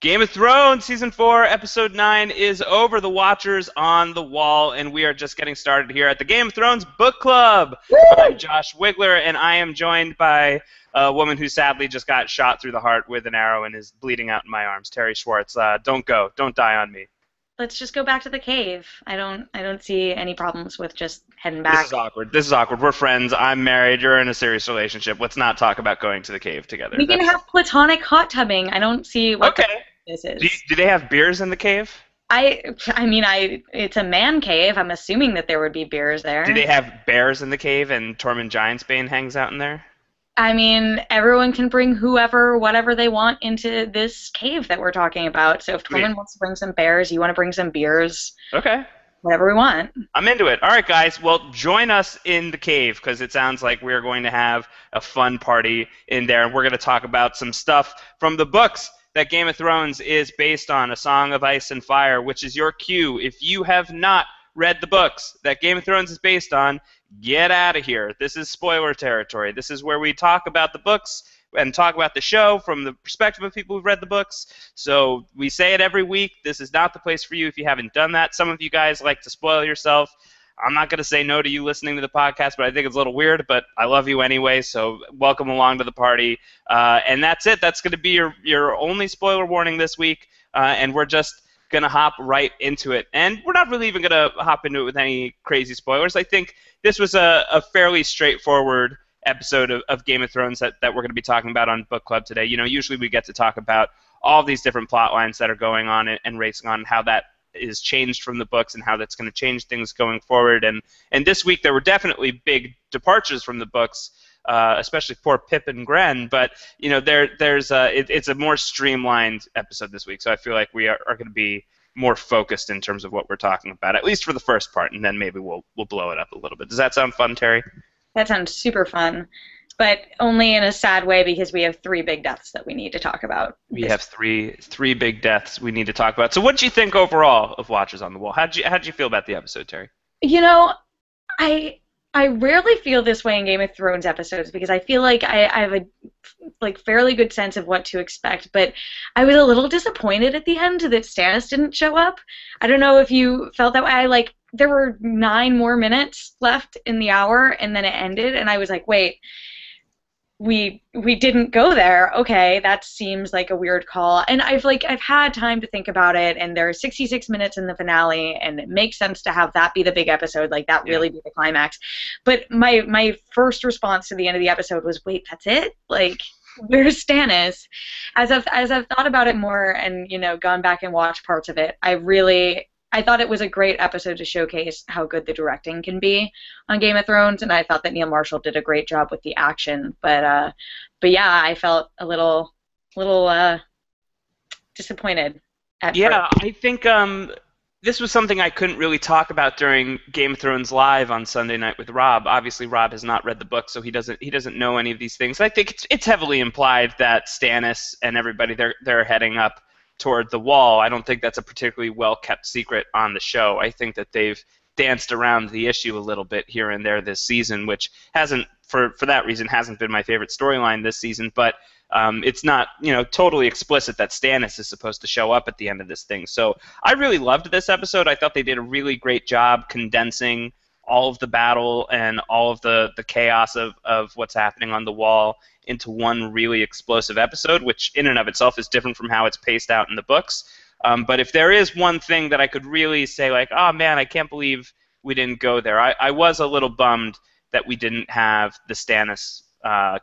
Game of Thrones Season 4, Episode 9 is over. The Watchers on the wall, and we are just getting started here at the Game of Thrones Book Club. I'm Josh Wigler, and I am joined by a woman who sadly just got shot through the heart with an arrow and is bleeding out in my arms, Terri Schwartz. Don't go. Don't die on me. Let's just go back to the cave. I don't see any problems with just heading This back. is awkward. This is awkward. We're friends. I'm married. You're in a serious relationship. Let's not talk about going to the cave together. We can have platonic hot tubbing. I don't see what Okay. this is. Do they have beers in the cave? It's a man cave. I'm assuming that there would be beers there. Do they have bears in the cave and Tormund Giantsbane hangs out in there? I mean, everyone can bring whatever they want into this cave that we're talking about. So if Tormund wants to bring some bears, you want to bring some beers. Okay. Whatever we want. I'm into it. All right, guys. Well, join us in the cave because it sounds like we're going to have a fun party in there. And we're going to talk about some stuff from the books that Game of Thrones is based on, A Song of Ice and Fire, which is your cue. If you have not read the books that Game of Thrones is based on, get out of here. This is spoiler territory. This is where we talk about the books and talk about the show from the perspective of people who've read the books. So we say it every week. This is not the place for you if you haven't done that. Some of you guys like to spoil yourself. I'm not going to say no to you listening to the podcast, but I think it's a little weird, but I love you anyway, so welcome along to the party. And that's it. That's going to be your only spoiler warning this week, and we're just going to hop right into it. And we're not really even going to hop into it with any crazy spoilers. I think this was a fairly straightforward episode of Game of Thrones that we're going to be talking about on Book Club today. You know, usually we get to talk about all these different plot lines that are going on and racing on, and how that is changed from the books and how that's going to change things going forward. And this week there were definitely big departures from the books, especially for Pip and Gren. But you know, it's a more streamlined episode this week, so I feel like we are going to be more focused in terms of what we're talking about, at least for the first part, and then maybe we'll blow it up a little bit. Does that sound fun, Terri? That sounds super fun, but only in a sad way because we have 3 big deaths that we need to talk about. We have three big deaths we need to talk about. So what did you think overall of Watchers on the Wall? How'd you feel about the episode, Terri? You know, I rarely feel this way in Game of Thrones episodes because I feel like I have a fairly good sense of what to expect, but I was a little disappointed at the end that Stannis didn't show up. I don't know if you felt that way. There were 9 more minutes left in the hour, and then it ended, and I was like, wait, we didn't go there. Okay, that seems like a weird call. And I've had time to think about it, and there are 66 minutes in the finale, and it makes sense to have that be the big episode, really be the climax. But my first response to the end of the episode was, wait, that's it? Where's Stannis? As I've thought about it more and, gone back and watched parts of it, I thought it was a great episode to showcase how good the directing can be on Game of Thrones, and I thought that Neil Marshall did a great job with the action. But yeah, I felt a little disappointed at first. Yeah, I think this was something I couldn't really talk about during Game of Thrones Live on Sunday night with Rob. Obviously, Rob has not read the book, so he doesn't know any of these things. I think it's heavily implied that Stannis and everybody they're heading up toward the wall. I don't think that's a particularly well-kept secret on the show. I think that they've danced around the issue a little bit here and there this season, which hasn't, for that reason, hasn't been my favorite storyline this season, but it's not, totally explicit that Stannis is supposed to show up at the end of this thing. So I really loved this episode. I thought they did a really great job condensing all of the battle and all of the chaos of what's happening on the wall into one really explosive episode, which in and of itself is different from how it's paced out in the books. But if there is one thing that I could really say, oh man, I can't believe we didn't go there, I was a little bummed that we didn't have the Stannis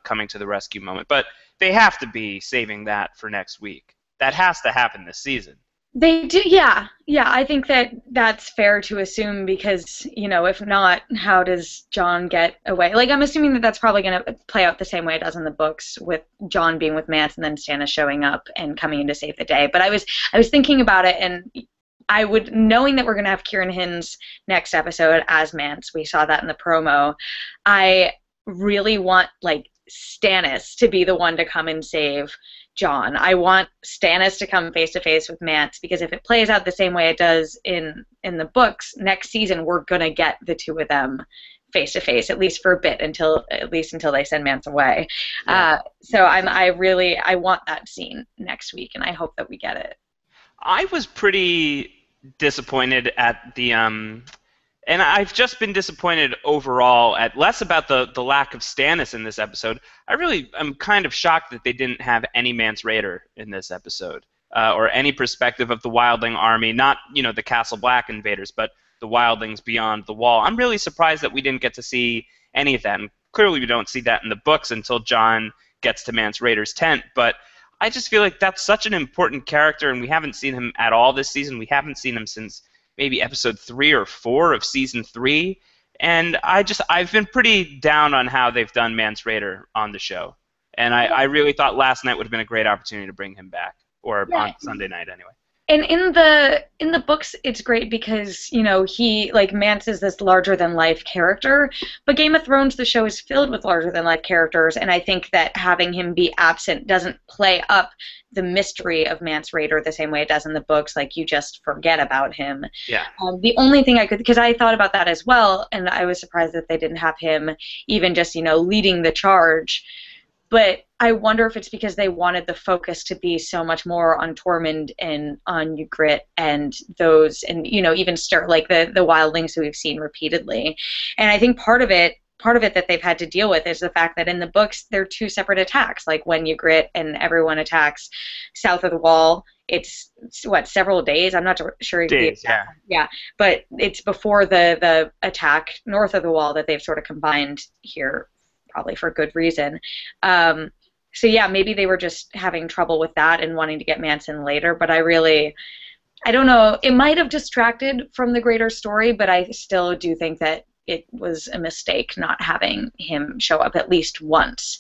coming to the rescue moment. But they have to be saving that for next week. That has to happen this season. They do, yeah. I think that's fair to assume because, if not, how does Jon get away? I'm assuming that that's probably going to play out the same way it does in the books, with Jon being with Mance and then Stannis showing up and coming in to save the day. But I was thinking about it, and knowing that we're going to have Kieran Hin's next episode as Mance, we saw that in the promo, I really want Stannis to be the one to come and save Jon. I want Stannis to come face to face with Mance because if it plays out the same way it does in the books, next season we're gonna get the 2 of them face to face, at least for a bit, until they send Mance away. Yeah. So I want that scene next week, and I hope that we get it. I was pretty disappointed at the and I've just been disappointed overall at less about the lack of Stannis in this episode. I really am kind of shocked that they didn't have any Mance Rayder in this episode, or any perspective of the Wildling army, not the Castle Black invaders, but the Wildlings beyond the wall. I'm really surprised that we didn't get to see any of that, and clearly we don't see that in the books until Jon gets to Mance Rayder's tent. But I just feel like that's such an important character, and we haven't seen him at all this season. We haven't seen him since maybe episode 3 or 4 of season 3, and I've been pretty down on how they've done Mance Rayder on the show, and I really thought last night would have been a great opportunity to bring him back, or Yeah. on Sunday night anyway. And in the books, it's great because he like Mance is this larger than life character, but Game of Thrones, the show, is filled with larger than life characters, and I think that having him be absent doesn't play up the mystery of Mance Rayder the same way it does in the books. Like, you just forget about him. Yeah. The only thing because I thought about that as well, and I was surprised that they didn't have him even just leading the charge. But I wonder if it's because they wanted the focus to be so much more on Tormund and on Ygritte and those, and even like the wildlings who we've seen repeatedly. And I think part of it that they've had to deal with is the fact that in the books they're two separate attacks. Like, when Ygritte and everyone attacks south of the wall, it's several days. I'm not sure. Days, yeah. But it's before the attack north of the wall that they've sort of combined here, probably for good reason. So yeah, maybe they were just having trouble with that and wanting to get Mance in later, but I don't know. It might have distracted from the greater story, but I still do think that it was a mistake not having him show up at least once.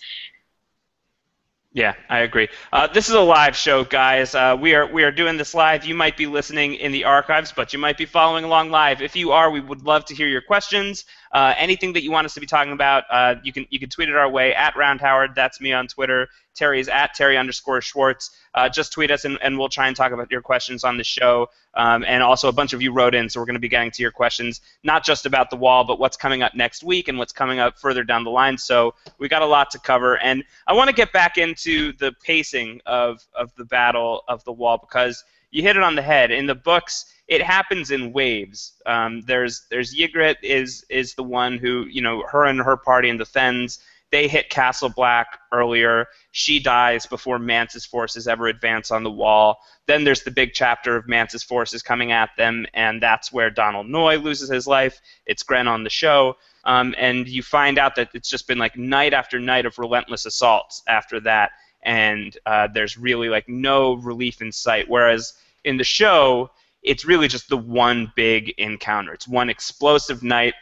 Yeah, I agree. This is a live show, guys. We are doing this live. You might be listening in the archives, but you might be following along live. If you are, we would love to hear your questions. Anything that you want us to be talking about, you can tweet it our way at Round Howard. That's me on Twitter. Terry is at Terry_Schwartz. Just tweet us, and we'll try and talk about your questions on the show. And also, a bunch of you wrote in, so we're going to be getting to your questions, not just about the wall, but what's coming up next week and what's coming up further down the line. So we got a lot to cover. And I want to get back into the pacing of the Battle of the Wall, because you hit it on the head. In the books, it happens in waves. There's Ygritte is the one who, her and her party in the Fens, they hit Castle Black earlier. She dies before Mance's forces ever advance on the wall. Then there's the big chapter of Mance's forces coming at them, and that's where Donald Noy loses his life. It's Gren on the show. And you find out that it's just been like night after night of relentless assaults after that, and there's really like no relief in sight. Whereas in the show, it's really just the one big encounter. It's one explosive night.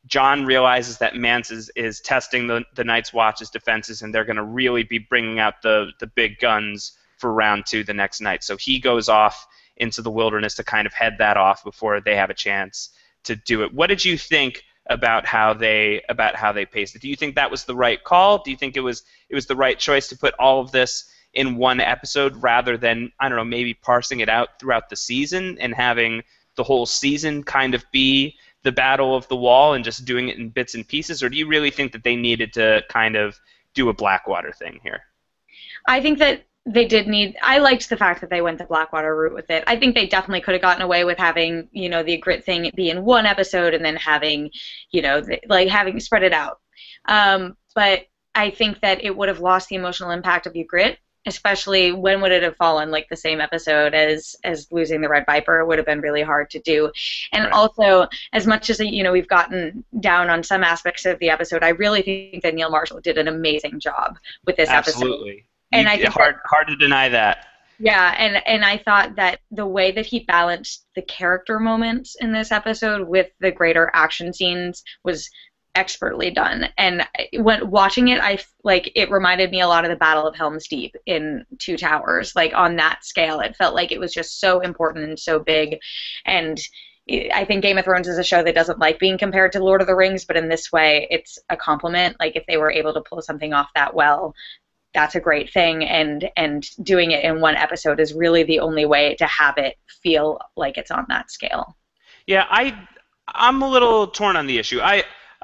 Jon realizes that Mance is testing the Night's Watch's defenses, and they're going to really be bringing out the big guns for round 2 the next night. So he goes off into the wilderness to kind of head that off before they have a chance to do it. What did you think about how they paced it? Do you think that was the right call? Do you think it was the right choice to put all of this in one episode rather than, I don't know, maybe parsing it out throughout the season and having the whole season kind of be the Battle of the Wall and just doing it in bits and pieces? Or do you really think that they needed to kind of do a Blackwater thing here? I think that they did need. I liked the fact that they went the Blackwater route with it. I think they definitely could have gotten away with having, the Ygritte thing be in one episode and then having, having spread it out. But I think that it would have lost the emotional impact of Ygritte, especially when would it have fallen like the same episode as losing the Red Viper. It would have been really hard to do. And also, as much as we've gotten down on some aspects of the episode, I really think that Neil Marshall did an amazing job with this episode. Absolutely. And I think hard to deny that. Yeah, and I thought that the way that he balanced the character moments in this episode with the greater action scenes was expertly done. And when watching it, it reminded me a lot of the Battle of Helm's Deep in Two Towers. Like, on that scale, it felt like it was just so important and so big. And I think Game of Thrones is a show that doesn't like being compared to Lord of the Rings, but in this way, it's a compliment. Like, if they were able to pull something off that well, that's a great thing, and doing it in one episode is really the only way to have it feel like it's on that scale. Yeah, I'm a little torn on the issue.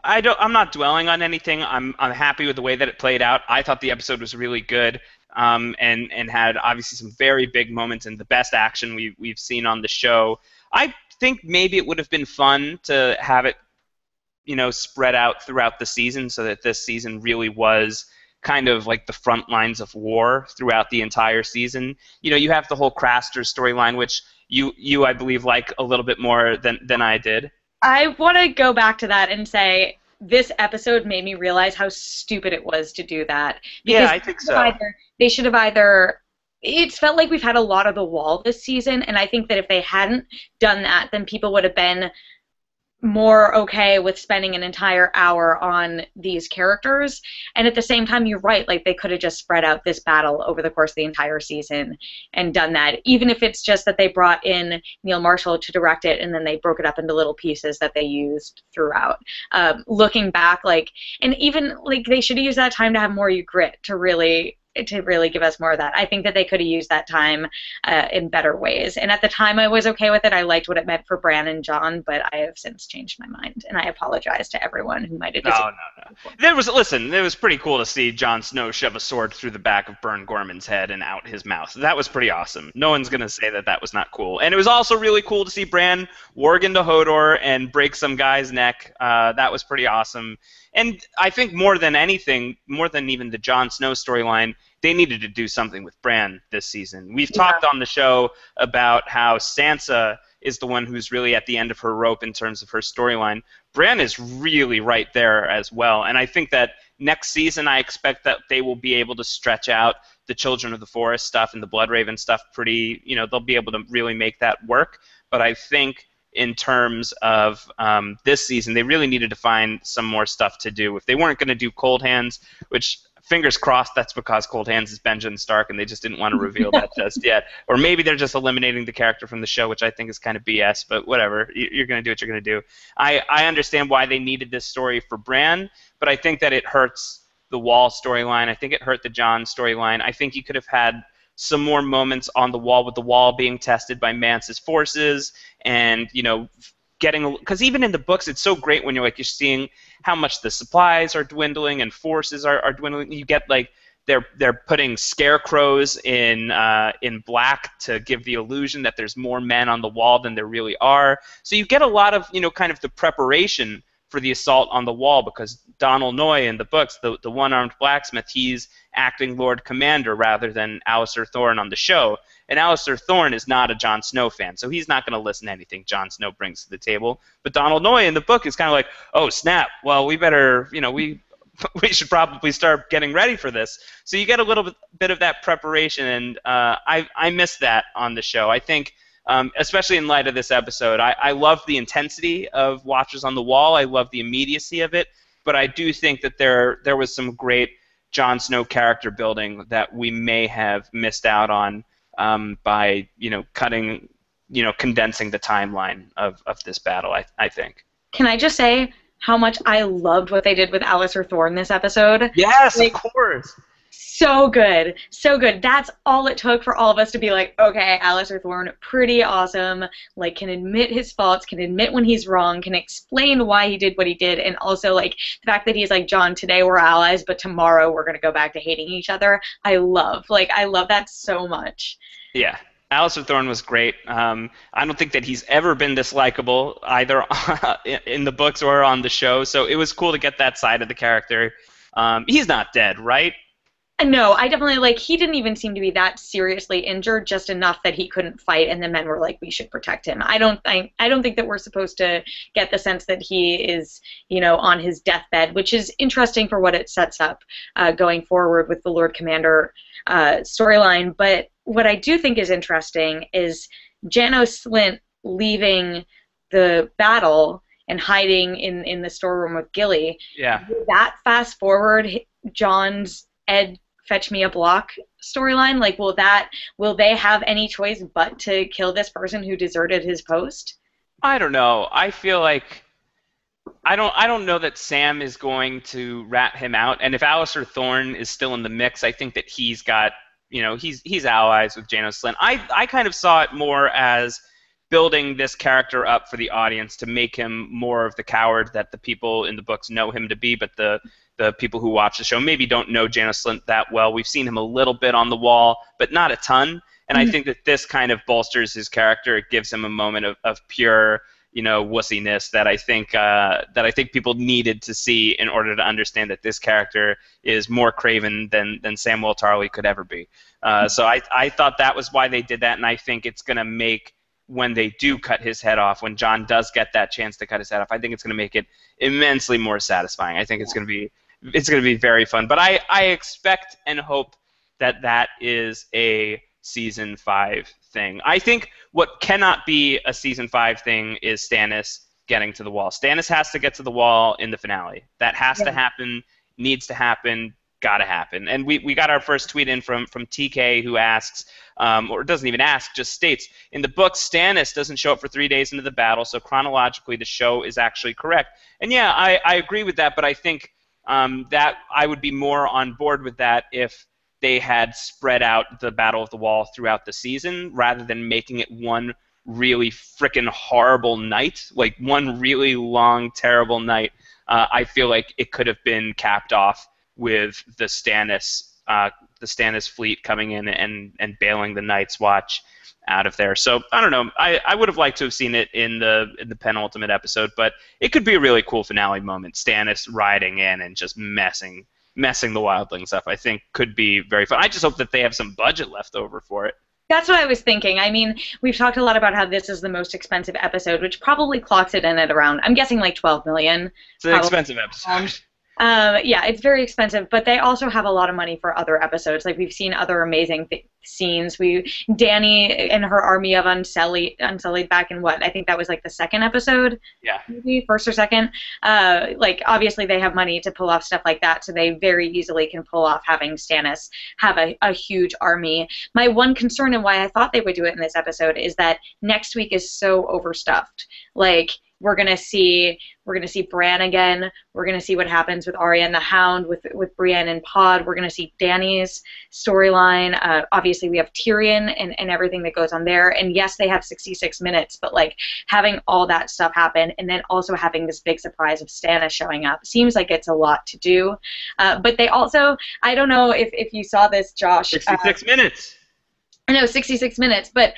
I'm not dwelling on anything. I'm happy with the way that it played out. I thought the episode was really good, and had obviously some very big moments and the best action we've seen on the show. I think maybe it would have been fun to have it, spread out throughout the season so that this season really was kind of like the front lines of war throughout the entire season. You have the whole Craster storyline, which you I believe like a little bit more than I did. I want to go back to that and say this episode made me realize how stupid it was to do that Yeah, because I think so. they should have either it's felt like we've had a lot of the wall this season, and I think that if they hadn't done that, then people would have been more okay with spending an entire hour on these characters. And at the same time, you're right, like they could have just spread out this battle over the course of the entire season and done that, even if it's just that they brought in Neil Marshall to direct it and then they broke it up into little pieces that they used throughout. Looking back, like, and even like they should have used that time to have more grit to really give us more of that. I think that they could have used that time in better ways. And at the time, I was okay with it. I liked what it meant for Bran and John, but I have since changed my mind, and I apologize to everyone who might have No, disagreed. no, no. Listen, it was pretty cool to see Jon Snow shove a sword through the back of Burn Gorman's head and out his mouth. That was pretty awesome. No one's going to say that that was not cool. And it was also really cool to see Bran warg into Hodor and break some guy's neck. That was pretty awesome. And I think more than anything, more than even the Jon Snow storyline, they needed to do something with Bran this season. We've talked on the show about how Sansa is the one who's really at the end of her rope in terms of her storyline. Bran is really right there as well, and I think that next season I expect that they will be able to stretch out the Children of the Forest stuff and the Bloodraven stuff pretty, they'll be able to really make that work, but I think in terms of this season, they really needed to find some more stuff to do. If they weren't going to do Cold Hands, which fingers crossed that's because Cold Hands is Benjamin Stark and they just didn't want to reveal that just yet. Or maybe they're just eliminating the character from the show, which I think is kind of BS, but whatever. You're going to do what you're going to do. I understand why they needed this story for Bran, but I think that it hurts the Wall storyline. I think it hurt the Jon storyline. I think you could have had some more moments on the Wall with the Wall being tested by Mance's forces and, getting, because even in the books it's so great when you're seeing how much the supplies are dwindling and forces are dwindling. You get like they're putting scarecrows in black to give the illusion that there's more men on the Wall than there really are. So you get a lot of kind of the preparation for the assault on the Wall, because Donal Noy in the books, the one-armed blacksmith, he's acting Lord Commander rather than Alliser Thorne on the show. And Alliser Thorne is not a Jon Snow fan, so he's not going to listen to anything Jon Snow brings to the table. But Donal Noy in the book is kind of like, oh, snap, well, we better, we should probably start getting ready for this. So you get a little bit of that preparation, and I miss that on the show. I think, especially in light of this episode, I love the intensity of Watchers on the Wall. I love the immediacy of it, but I do think that there was some great Jon Snow character building that we may have missed out on by cutting, condensing the timeline of this battle. I think. Can I just say how much I loved what they did with Alliser Thorne this episode? Yes, Like, of course. so good. So good. That's all it took for all of us to be like, okay, Alliser Thorne, pretty awesome. Like, can admit his faults, can admit when he's wrong, can explain why he did what he did, and also, like, the fact that he's like, John, today we're allies, but tomorrow we're going to go back to hating each other. I love that so much. Yeah. Alliser Thorne was great. I don't think that he's ever been this likable, either in the books or on the show, so it was cool to get that side of the character. He's not dead, right? No, I definitely, he didn't even seem to be that seriously injured, just enough that he couldn't fight, and the men were like, we should protect him. I don't think that we're supposed to get the sense that he is, on his deathbed, which is interesting for what it sets up going forward with the Lord Commander storyline. But what I do think is interesting is Janos Slynt leaving the battle and hiding in the storeroom with Gilly. Yeah. Will that fast forward John's Ed fetch me a block storyline? Like, will they have any choice but to kill this person who deserted his post? I don't know. I feel like I don't know that Sam is going to rat him out. And if Alliser Thorne is still in the mix, I think that he's got, he's allies with Janos Slynt. I kind of saw it more as building this character up for the audience to make him more of the coward that the people in the books know him to be, but the people who watch the show maybe don't know Janos Slynt that well. We've seen him a little bit on the wall, but not a ton. And I think that this kind of bolsters his character. It gives him a moment of pure, wussiness that I think people needed to see in order to understand that this character is more craven than Samwell Tarly could ever be. So I thought that was why they did that, and I think it's going to make, when they do cut his head off, when Jon does get that chance to cut his head off, I think it's going to make it immensely more satisfying. I think it's going to be very fun. But I expect and hope that is a season 5 thing. I think what cannot be a season 5 thing is Stannis getting to the wall. Stannis has to get to the wall in the finale. That has to happen, needs to happen, gotta happen. And we got our first tweet in from TK, who asks, or doesn't even ask, just states, in the book, Stannis doesn't show up for 3 days into the battle, so chronologically the show is actually correct. And yeah, I agree with that, but I think that I would be more on board with that if they had spread out the Battle of the Wall throughout the season rather than making it one really frickin' horrible night, like one really long, terrible night. I feel like it could have been capped off with the Stannis fleet coming in and bailing the Night's Watch out of there. So I don't know. I would have liked to have seen it in the penultimate episode, but it could be a really cool finale moment. Stannis riding in and just messing the wildlings up, I think, could be very fun. I just hope that they have some budget left over for it. That's what I was thinking. I mean, we've talked a lot about how this is the most expensive episode, which probably clocks it in at around, I'm guessing, like $12 million. It's an expensive episode. Yeah, it's very expensive, but they also have a lot of money for other episodes. Like, we've seen other amazing scenes. Dany and her army of Unsullied back in what? I think that was like the second episode? Yeah. Maybe, first or second. Like, obviously they have money to pull off stuff like that, so they very easily can pull off having Stannis have a huge army. My one concern and why I thought they would do it in this episode is that next week is so overstuffed. Like, we're gonna see Bran again. We're gonna see what happens with Arya and the Hound, with Brienne and Pod. We're gonna see Dany's storyline. Obviously, we have Tyrion and everything that goes on there. And yes, they have 66 minutes, but like having all that stuff happen and then also having this big surprise of Stannis showing up seems like it's a lot to do. But they also, I don't know if you saw this, Josh. 66 minutes. I know, 66 minutes, but.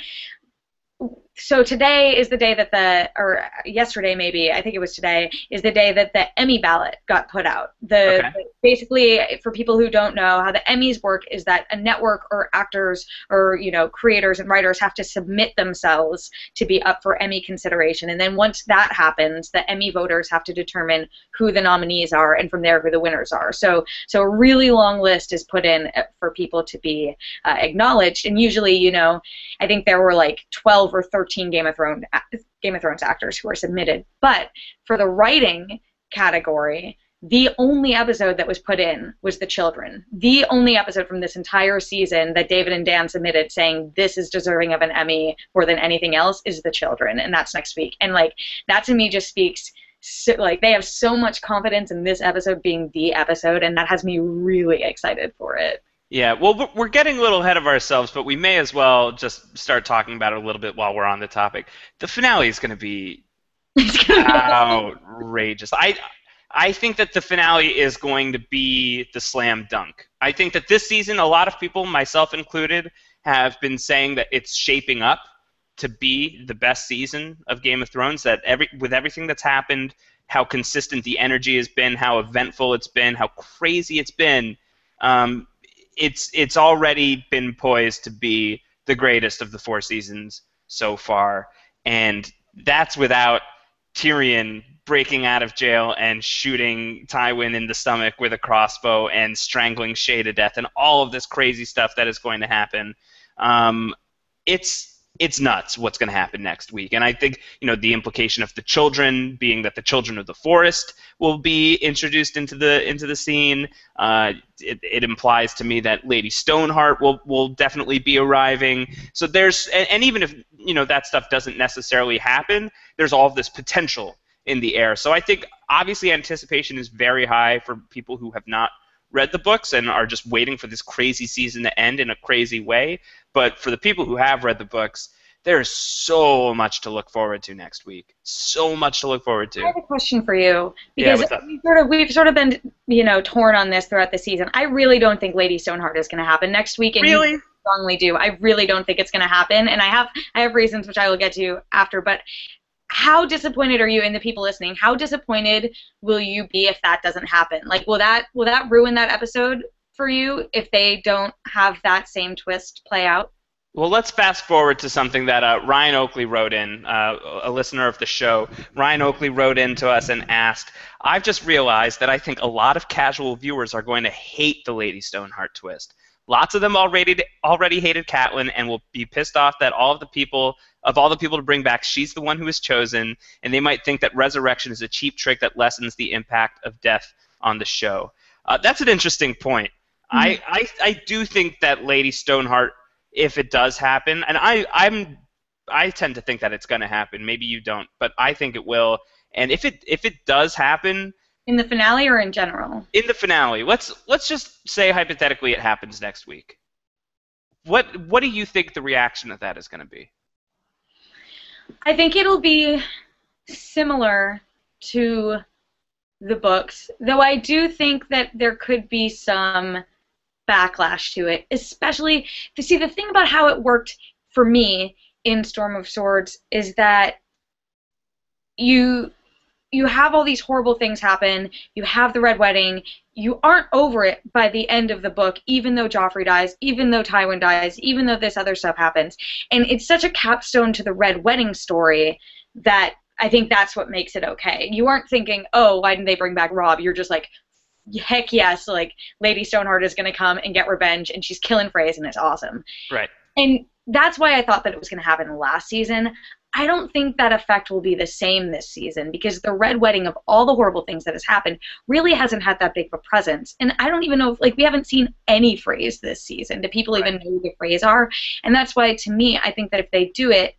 So today is the day that or yesterday maybe, I think it was today, is the day that the Emmy ballot got put out. Basically, for people who don't know, how the Emmys work is that a network or actors or, creators and writers have to submit themselves to be up for Emmy consideration. And then once that happens, the Emmy voters have to determine who the nominees are and from there who the winners are. So a really long list is put in for people to be acknowledged. And usually, I think there were like 12 or 13 Game of Thrones actors who were submitted. But for the writing category, the only episode that was put in was The Children. The only episode from this entire season that David and Dan submitted saying this is deserving of an Emmy more than anything else is The Children, and that's next week. And like that to me just speaks, like they have so much confidence in this episode being the episode, and that has me really excited for it. Yeah, well, we're getting a little ahead of ourselves, but we may as well just start talking about it a little bit while we're on the topic. The finale is going to be outrageous. I think that the finale is going to be the slam dunk. I think that this season, a lot of people, myself included, have been saying that it's shaping up to be the best season of Game of Thrones, that with everything that's happened, how consistent the energy has been, how eventful it's been, how crazy it's been, it's already been poised to be the greatest of the 4 seasons so far, and that's without Tyrion breaking out of jail and shooting Tywin in the stomach with a crossbow and strangling Shay to death and all of this crazy stuff that is going to happen. It's nuts what's going to happen next week. And I think, the implication of the children being that the children of the forest will be introduced into the scene. It implies to me that Lady Stoneheart will definitely be arriving. So and even if, that stuff doesn't necessarily happen, there's all of this potential in the air. So I think, obviously, anticipation is very high for people who have not read the books and are just waiting for this crazy season to end in a crazy way. But for the people who have read the books, There's so much to look forward to next week. So much to look forward I to. have a question for you Yeah, because what's up? we've sort of been torn on this throughout the season. I really don't think Lady Stoneheart is going to happen next week, and you Really? strongly do. I really don't think it's going to happen, and I have reasons which I will get to after. But how disappointed are you, and the people listening? How disappointed will you be if that doesn't happen? Like, will that ruin that episode for you if they don't have that same twist play out? Well, let's fast forward to something that Ryan Oakley wrote in, a listener of the show. Ryan Oakley wrote in to us and asked, I've just realized that I think a lot of casual viewers are going to hate the Lady Stoneheart twist. Lots of them already hated Catelyn and will be pissed off that all the people to bring back, she's the one who is chosen, and they might think that resurrection is a cheap trick that lessens the impact of death on the show. That's an interesting point. Mhm. I do think that Lady Stoneheart, if it does happen, and I tend to think that it's going to happen. Maybe you don't, but I think it will. And if it does happen In the finale or in general? in the finale, let's just say hypothetically it happens next week. What do you think the reaction of that is going to be? I think it'll be similar to the books, though I do think that there could be some backlash to it, especially to see the thing about how it worked for me in Storm of Swords is that you you have all these horrible things happen, you have the Red Wedding, you aren't over it by the end of the book, even though Joffrey dies, even though Tywin dies, even though this other stuff happens. And it's such a capstone to the Red Wedding story that I think that's what makes it okay. You aren't thinking, oh, why didn't they bring back Robb? You're just like, heck yes, like Lady Stoneheart is going to come and get revenge, and she's killing Freys, and it's awesome. Right. And that's why I thought that it was going to happen last season. I don't think that effect will be the same this season because the Red Wedding of all the horrible things that has happened really hasn't had that big of a presence. And I don't even know if, like, we haven't seen any Freys this season. Do people even know who the Freys are? And that's why, to me, I think that if they do it,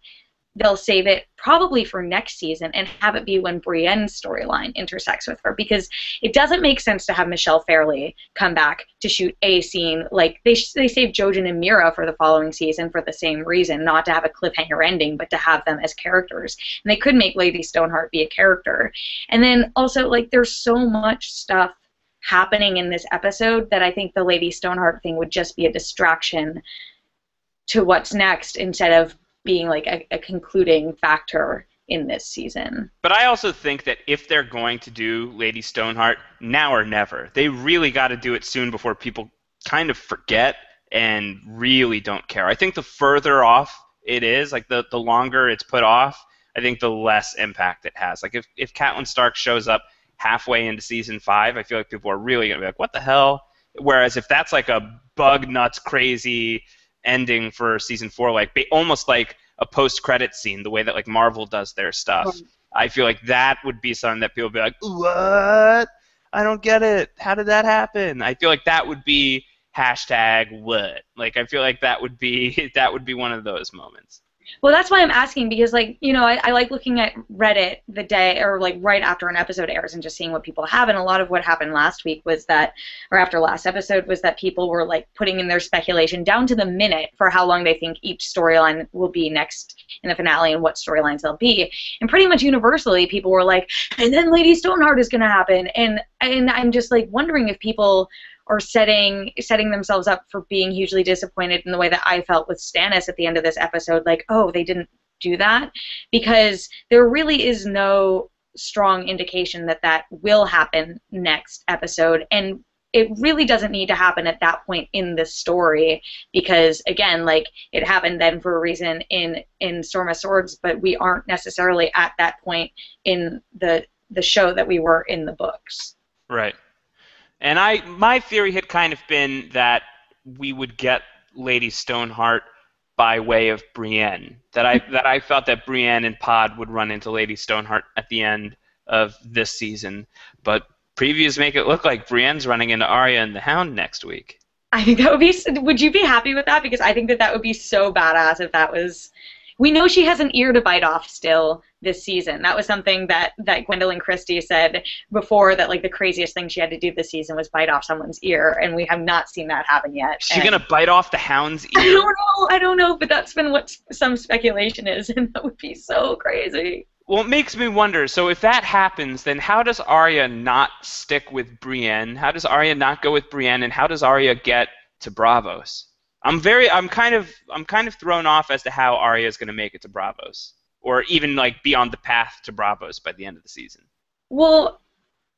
they'll save it probably for next season and have it be when Brienne's storyline intersects with her, because it doesn't make sense to have Michelle Fairley come back to shoot a scene. Like, they saved Jojen and Mira for the following season for the same reason, not to have a cliffhanger ending, but to have them as characters. And they could make Lady Stoneheart be a character. And then also, like, there's so much stuff happening in this episode that I think the Lady Stoneheart thing would just be a distraction to what's next instead of being like a concluding factor in this season. But I also think that if they're going to do Lady Stoneheart, now or never. They really got to do it soon before people kind of forget and really don't care. I think the further off it is, like the longer it's put off, I think the less impact it has. Like if Catelyn Stark shows up halfway into season 5, I feel like people are really going to be like, what the hell? Whereas if that's like a bug nuts crazy ending for season 4, like almost like a post-credit scene, the way that like Marvel does their stuff. Right. I feel like that would be something that people would be like, what? I don't get it. How did that happen? I feel like that would be #what. Like I feel like that would be one of those moments. Well, that's why I'm asking, because, like, I like looking at Reddit the day, or, like, right after an episode airs and just seeing what people have, and a lot of what happened last week was that, or after last episode, was that people were, like, putting in their speculation down to the minute for how long they think each storyline will be next in the finale and what storylines they'll be. And pretty much universally, people were like, and then Lady Stoneheart is going to happen. And I'm just, like, wondering if people or setting themselves up for being hugely disappointed in the way that I felt with Stannis at the end of this episode, like, oh, they didn't do that, because there really is no strong indication that that will happen next episode, and it really doesn't need to happen at that point in the story, because, again, like, it happened then for a reason in Storm of Swords, but we aren't necessarily at that point in the show that we were in the books. Right. And my theory had kind of been that we would get Lady Stoneheart by way of Brienne. That I felt that Brienne and Pod would run into Lady Stoneheart at the end of this season. But previews make it look like Brienne's running into Arya and the Hound next week. I think that would be. Would you be happy with that? Because I think that would be so badass if that was. we know she has an ear to bite off still this season. That was something that Gwendolyn Christie said before, that like the craziest thing she had to do this season was bite off someone's ear, and we have not seen that happen yet. Is she gonna bite off the Hound's ear? I don't know, but that's been what some speculation is, and that would be so crazy. Well, it makes me wonder, so if that happens, then how does Arya not stick with Brienne? How does Arya not go with Brienne, and how does Arya get to Braavos? I'm kind of thrown off as to how Arya is going to make it to Braavos, or even like be on the path to Braavos by the end of the season. Well,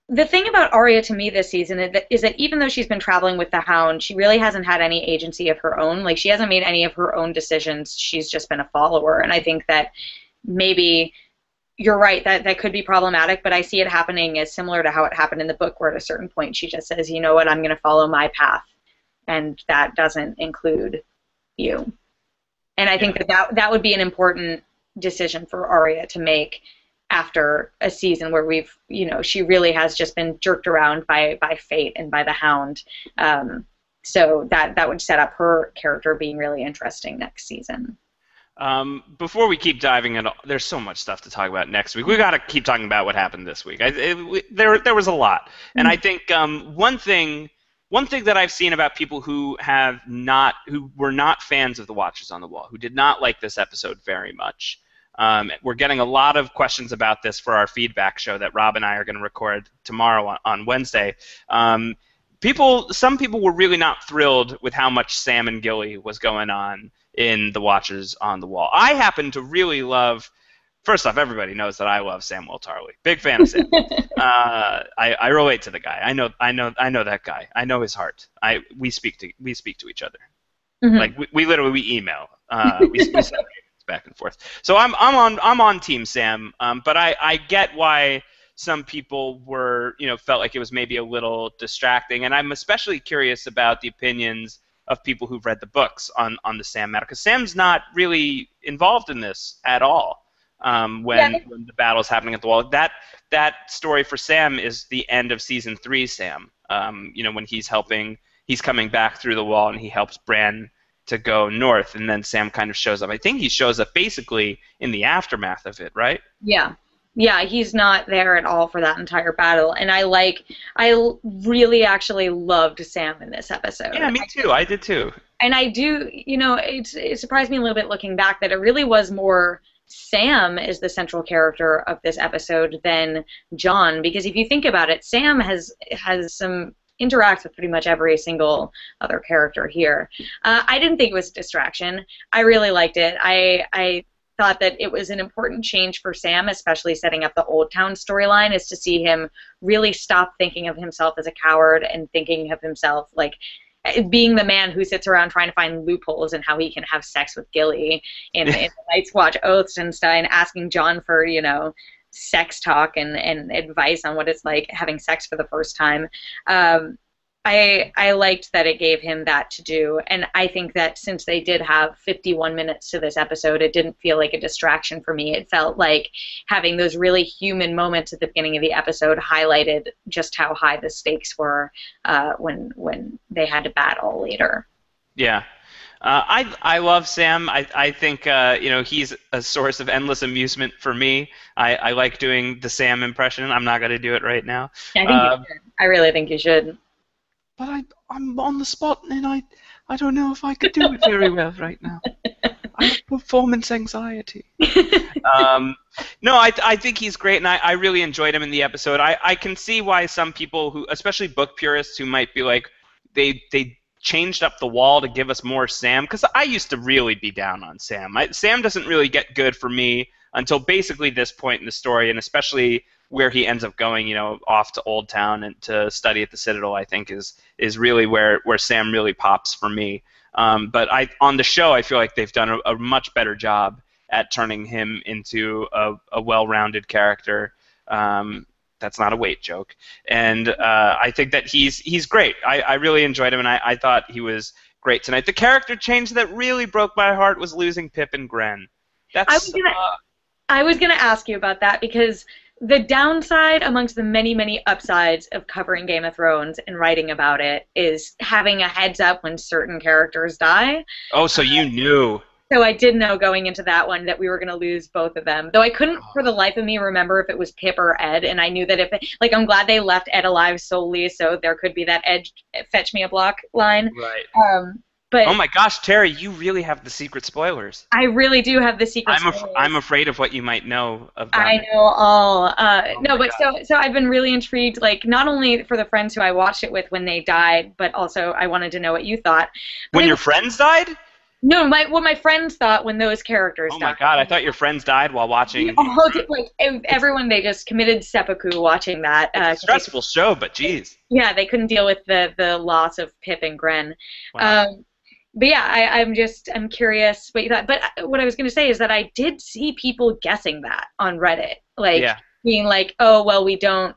the thing about Arya to me this season is that even though she's been traveling with the Hound, she really hasn't had any agency of her own. Like, she hasn't made any of her own decisions. She's just been a follower, and I think that maybe you're right, that could be problematic, but I see it happening as similar to how it happened in the book, where at a certain point she just says, you know what, I'm going to follow my path, and that doesn't include you. And I think that would be an important decision for Arya to make after a season where she really has just been jerked around by fate and by the Hound. So that would set up her character being really interesting next season. Before we keep diving into, there's so much stuff to talk about next week. We got to keep talking about what happened this week. There was a lot, and I think one thing that I've seen about people who were not fans of the Watchers on the Wall, who did not like this episode very much. We're getting a lot of questions about this for our feedback show that Rob and I are going to record tomorrow on Wednesday. Some people were really not thrilled with how much Sam and Gilly was going on in The Watchers on the Wall. I happen to really love, first off, everybody knows that I love Samwell Tarly. Big fan of Sam. I relate to the guy. I know that guy. I know his heart. We speak to each other. Mm-hmm. Like we literally email. We send back and forth. So I'm on Team Sam. But I get why some people felt like it was maybe a little distracting, and I'm especially curious about the opinions of people who've read the books on the Sam matter, because Sam's not really involved in this at all. When the battle's happening at the wall, that story for Sam is the end of season 3. Sam, when he's coming back through the wall and he helps Bran to go north, and then Sam kind of shows up. I think he shows up basically in the aftermath of it, right? Yeah, he's not there at all for that entire battle, and I really actually loved Sam in this episode. Yeah, me too. I did too. And I do, it surprised me a little bit looking back that it really was more Sam is the central character of this episode than Jon, because if you think about it, Sam has some interacts with pretty much every single other character here. I didn't think it was a distraction. I really liked it. I thought that it was an important change for Sam, especially setting up the Old Town storyline, is to see him really stop thinking of himself as a coward and thinking of himself like being the man who sits around trying to find loopholes in how he can have sex with Gilly in the Night's Watch oaths and stuff, and asking Jon for, sex talk and advice on what it's like having sex for the first time. I liked that it gave him that to do, and I think that since they did have 51 minutes to this episode, it didn't feel like a distraction for me. It felt like having those really human moments at the beginning of the episode highlighted just how high the stakes were when they had to battle later. Yeah. I love Sam. I think he's a source of endless amusement for me. I like doing the Sam impression. I'm not going to do it right now. I think you should. I really think you should. But I'm on the spot, and I don't know if I could do it very well right now. I have performance anxiety. No, I think he's great, and I really enjoyed him in the episode. I can see why some people who, especially book purists, who might be like, they changed up the wall to give us more Sam, because I used to really be down on Sam. Sam doesn't really get good for me until basically this point in the story, and especially where he ends up going, off to Old Town and to study at the Citadel, I think is really where Sam really pops for me. But on the show, I feel like they've done a much better job at turning him into a well-rounded character. That's not a weight joke. And I think that he's great. I really enjoyed him, and I thought he was great tonight. The character change that really broke my heart was losing Pip and Gren. I was gonna ask you about that, because the downside amongst the many, many upsides of covering Game of Thrones and writing about it is having a heads up when certain characters die. Oh, so you knew. So I did know going into that one that we were going to lose both of them. Though I couldn't for the life of me remember if it was Pip or Ed, and I knew that like, I'm glad they left Ed alive solely so there could be that Ed fetch me a block line. Right. But Oh my gosh, Terry, you really have the secret spoilers. I really do have the secret spoilers. I'm afraid of what you might know of them. I know all. Oh No, my but God. so I've been really intrigued, like not only for the friends who I watched it with when they died, but also I wanted to know what you thought. But When your friends died? no, what my friends thought when those characters Oh my died. God, I thought your friends died while watching. All like everyone, they just committed seppuku watching that. It's a 'Cause stressful show, but geez. yeah, they couldn't deal with the loss of Pip and Gren. Wow. But yeah, I'm curious what you thought. But what I was going to say is that I did see people guessing that on Reddit, like Yeah. being like, oh well, we don't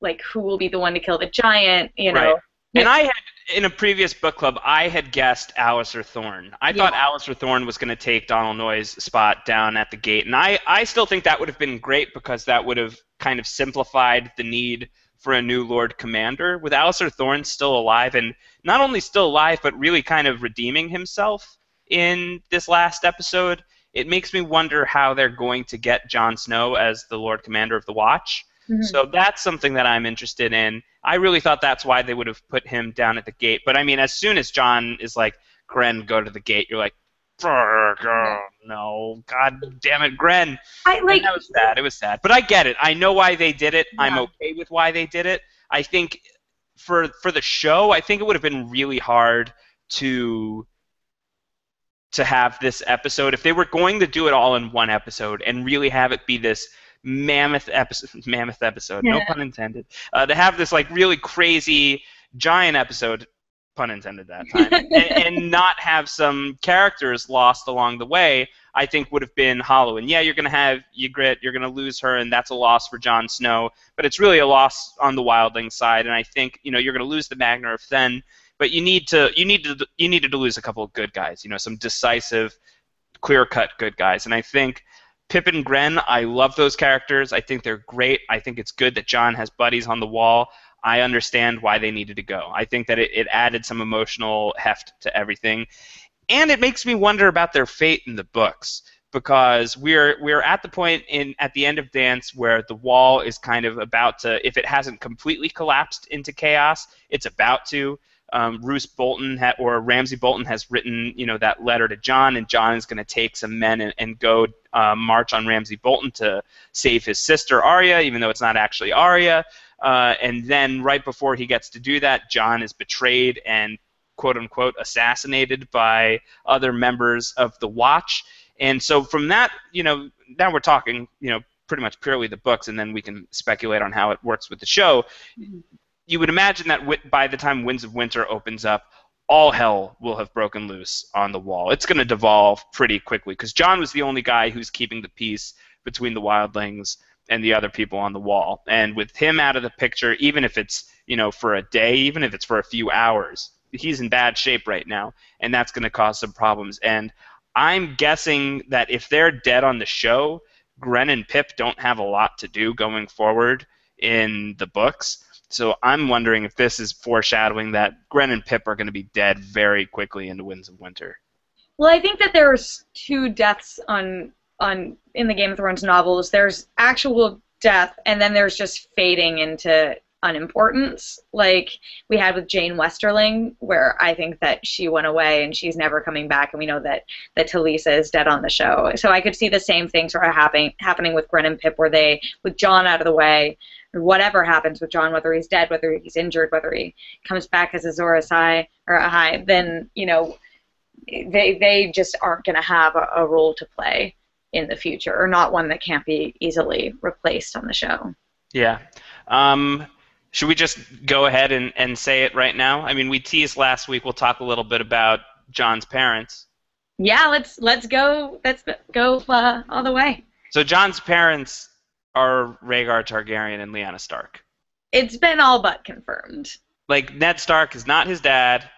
like who will be the one to kill the giant, you know? Right. And I had, in a previous book club, I had guessed Alistair Thorne. I thought Alistair Thorne was going to take Donald Noy's spot down at the gate. And I still think that would have been great because that would have kind of simplified the need for a new Lord Commander. With Alistair Thorne still alive, and not only still alive, but really kind of redeeming himself in this last episode, it makes me wonder how they're going to get Jon Snow as the Lord Commander of the Watch. Mm-hmm. So that's something that I'm interested in. I really thought that's why they would have put him down at the gate. But I mean, as soon as Jon is like, Gren, go to the gate, you're like, oh, no, God damn it, Gren. And that was sad. It was sad. But I get it. I know why they did it. I'm okay with why they did it. I think for the show, I think it would have been really hard to have this episode. If they were going to do it all in one episode and really have it be this mammoth episode, no pun intended, to have this like really crazy giant episode, pun intended that time, and not have some characters lost along the way, I think would have been hollow. And yeah, you're going to have Ygritte, you're going to lose her, and that's a loss for Jon Snow, but it's really a loss on the wildling side, and I think, you know, you're going to lose the Magnar of Then, but you needed to lose a couple of good guys, you know, some decisive, clear-cut good guys, and I think Pip and Gren, I love those characters. I think they're great. I think it's good that Jon has buddies on the wall. I understand why they needed to go. I think that it added some emotional heft to everything. And it makes me wonder about their fate in the books, because we're at the point at the end of Dance where the wall is kind of about to, if it hasn't completely collapsed into chaos, it's about to. Roose Bolton or Ramsay Bolton has written, you know, that letter to Jon, and Jon is going to take some men and go march on Ramsay Bolton to save his sister Arya, even though it's not actually Arya. And then right before he gets to do that, Jon is betrayed and quote-unquote assassinated by other members of the Watch. And so from that, you know, now we're talking, you know, pretty much purely the books, and then we can speculate on how it works with the show. You would imagine that by the time Winds of Winter opens up, all hell will have broken loose on the wall. It's going to devolve pretty quickly, because Jon was the only guy who's keeping the peace between the wildlings and the other people on the wall. And with him out of the picture, even if it's, you know, for a day, even if it's for a few hours, he's in bad shape right now, and that's going to cause some problems. And I'm guessing that if they're dead on the show, Gren and Pip don't have a lot to do going forward in the books. So I'm wondering if this is foreshadowing that Gren and Pip are going to be dead very quickly into Winds of Winter. Well, I think that there's two deaths in the Game of Thrones novels. There's actual death, and then there's just fading into unimportance, like we had with Jane Westerling, where I think that she went away and she's never coming back, and we know that Talisa is dead on the show. So I could see the same thing sort of happening with Gren and Pip, where they, with Jon out of the way, whatever happens with Jon, whether he's dead, whether he's injured, whether he comes back as Azor Ahai, then, you know, they just aren't going to have a role to play in the future, or not one that can't be easily replaced on the show. Yeah. Should we just go ahead and say it right now? I mean, we teased last week. We'll talk a little bit about Jon's parents. Yeah, let's go. Let's go all the way. So Jon's parents are Rhaegar Targaryen and Lyanna Stark. It's been all but confirmed. Like, Ned Stark is not his dad.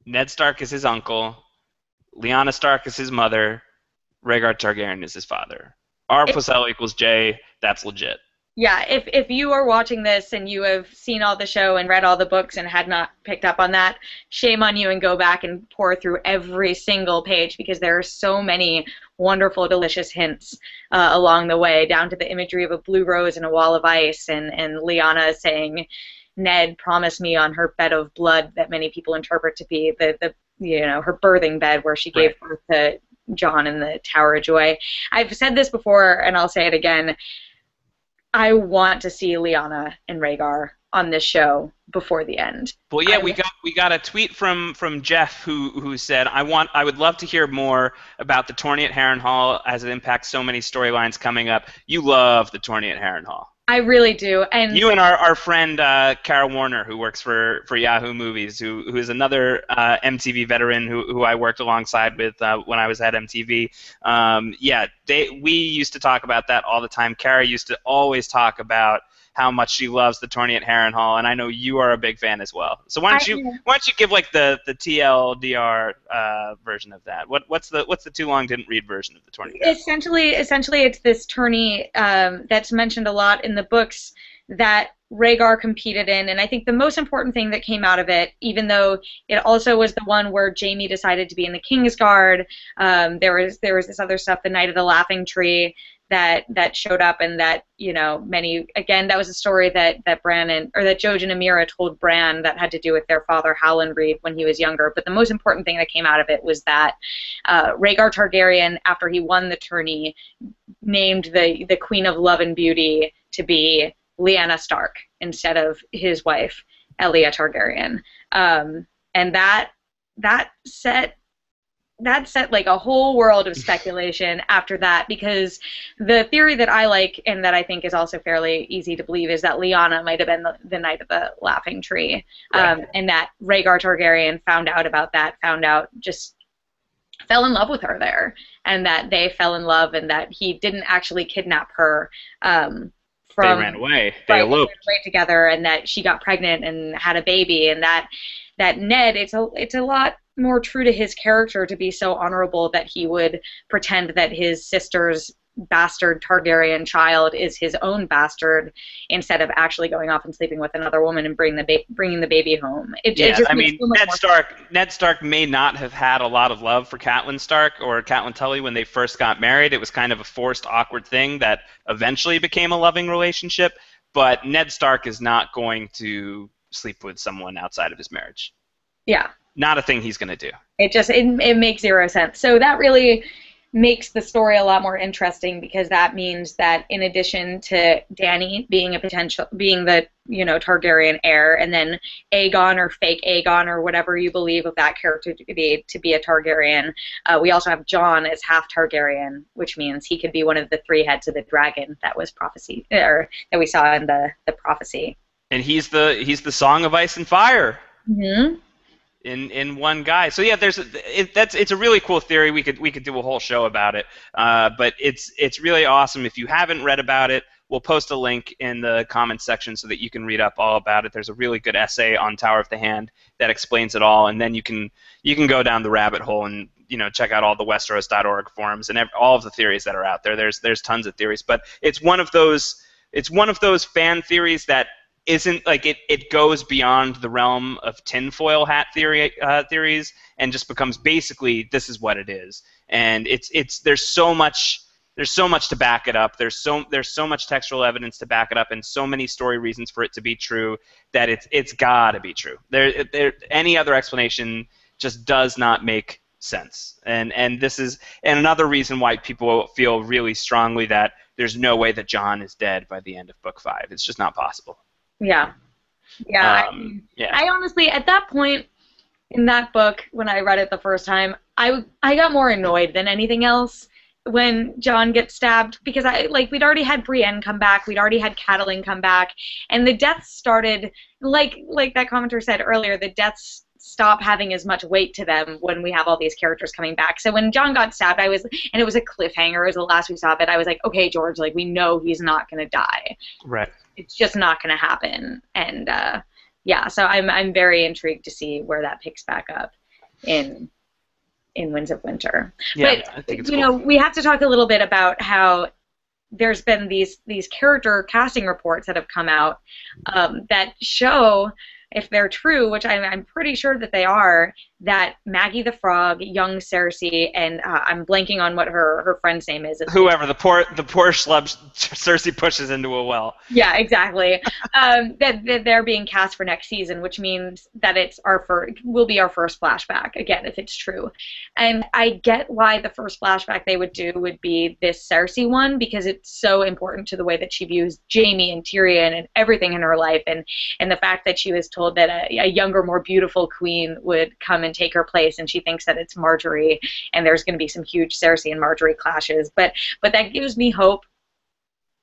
Ned Stark is his uncle. Lyanna Stark is his mother. Rhaegar Targaryen is his father. R plus L equals J. That's legit. Yeah, if you are watching this and you have seen all the show and read all the books and had not picked up on that, shame on you, and go back and pour through every single page, because there are so many wonderful, delicious hints along the way, down to the imagery of a blue rose and a wall of ice, and Lyanna saying, "Ned promised me on her bed of blood," that many people interpret to be the her birthing bed where she gave birth to John in the Tower of Joy. I've said this before and I'll say it again. I want to see Lyanna and Rhaegar on this show before the end. Well, yeah, we got a tweet from Jeff who said, I would love to hear more about the tourney at Harrenhal as it impacts so many storylines coming up. You love the tourney at Harrenhal. I really do. And you and our friend Kara Warner, who works for Yahoo Movies, who is another MTV veteran who I worked alongside with when I was at MTV. We used to talk about that all the time. Kara used to always talk about how much she loves the tourney at Harrenhal, and I know you are a big fan as well. So why don't you give like the TLDR version of that? What's the too long didn't read version of the tourney? Essentially, it's this tourney that's mentioned a lot in the books that Rhaegar competed in, and I think the most important thing that came out of it, even though it also was the one where Jaime decided to be in the Kingsguard, there was this other stuff, the Night of the Laughing Tree, that showed up, and that that was a story that Bran that Jojen and Amira told Bran that had to do with their father Howland Reed when he was younger. But the most important thing that came out of it was that Rhaegar Targaryen, after he won the tourney, named the Queen of Love and Beauty to be Lyanna Stark instead of his wife Elia Targaryen, and that set like a whole world of speculation after that, because the theory that I like and that I think is also fairly easy to believe is that Lyanna might have been the Night of the Laughing Tree, and that Rhaegar Targaryen found out, just fell in love with her there, and that they fell in love, and that he didn't actually kidnap her. They ran away. They eloped. They ran away together, and that she got pregnant and had a baby, and that Ned, it's a lot more true to his character to be so honorable that he would pretend that his sister's bastard Targaryen child is his own bastard, instead of actually going off and sleeping with another woman and bringing the baby home. Ned Stark may not have had a lot of love for Catelyn Stark or Catelyn Tully when they first got married. It was kind of a forced, awkward thing that eventually became a loving relationship, but Ned Stark is not going to sleep with someone outside of his marriage. Yeah. Not a thing he's going to do. It makes zero sense. So that really makes the story a lot more interesting, because that means that in addition to Dany being the Targaryen heir, and then Aegon or fake Aegon or whatever you believe of that character to be a Targaryen, we also have Jon as half Targaryen, which means he could be one of the three heads of the dragon that was prophesy, or that we saw in the prophecy. And he's the Song of Ice and Fire. Mm-hmm. In one guy. So yeah, it's a really cool theory. We could do a whole show about it. But it's really awesome. If you haven't read about it, we'll post a link in the comments section so that you can read up all about it. There's a really good essay on Tower of the Hand that explains it all, and then you can go down the rabbit hole and check out all the Westeros.org forums and all of the theories that are out there. There's tons of theories, but it's one of those fan theories that isn't like it goes beyond the realm of tinfoil hat theories and just becomes basically this is what it is, and there's so much to back it up. There's so much textual evidence to back it up, and so many story reasons for it to be true that it's gotta be true. Any other explanation just does not make sense, and this is another reason why people feel really strongly that there's no way that Jon is dead by the end of Book 5. It's just not possible. Yeah. I honestly, at that point in that book, when I read it the first time, I got more annoyed than anything else when Jon gets stabbed, because we'd already had Brienne come back, we'd already had Catelyn come back, and the deaths started, like that commenter said earlier, the deaths stop having as much weight to them when we have all these characters coming back. So when Jon got stabbed, and it was a cliffhanger, it was the last we saw of it, I was like, okay, George, we know he's not going to die. Right. It's just not going to happen. And so I'm very intrigued to see where that picks back up in Winds of Winter. Yeah, but I think it's cool. We have to talk a little bit about how there's been these character casting reports that have come out that show, if they're true, which I'm pretty sure that they are, that Maggie the Frog, young Cersei, and I'm blanking on what her friend's name is. Whoever, the poor schlub Cersei pushes into a well. Yeah, exactly. That they're being cast for next season, which means that will be our first flashback again if it's true. And I get why the first flashback they would do would be this Cersei one, because it's so important to the way that she views Jaime and Tyrion and everything in her life, and the fact that she was told that a younger, more beautiful queen would come and take her place, and she thinks that it's Marjorie, and there's going to be some huge Cersei and Marjorie clashes. But that gives me hope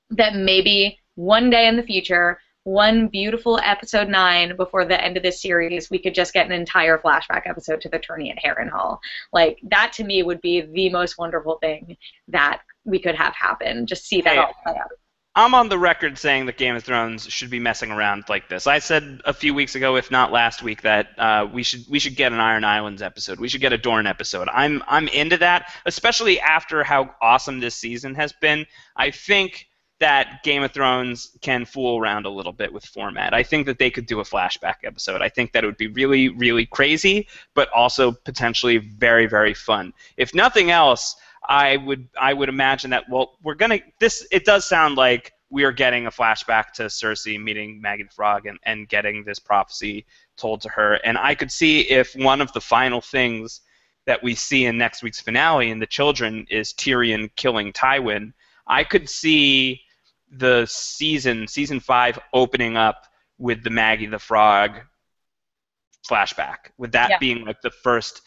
that maybe one day in the future, one beautiful episode 9 before the end of this series, we could just get an entire flashback episode to the tourney at Harrenhal. Like, that to me would be the most wonderful thing that we could have happen. Just see that all play out. I'm on the record saying that Game of Thrones should be messing around like this. I said a few weeks ago, if not last week, that we should get an Iron Islands episode. We should get a Dorne episode. I'm into that, especially after how awesome this season has been. I think that Game of Thrones can fool around a little bit with format. I think that they could do a flashback episode. I think that it would be really, really crazy, but also potentially very, very fun. If nothing else, I would imagine that, well, it does sound like we are getting a flashback to Cersei meeting Maggie the Frog and getting this prophecy told to her. And I could see if one of the final things that we see in next week's finale in The Children is Tyrion killing Tywin. I could see the season 5 opening up with the Maggie the Frog flashback, with that being like the first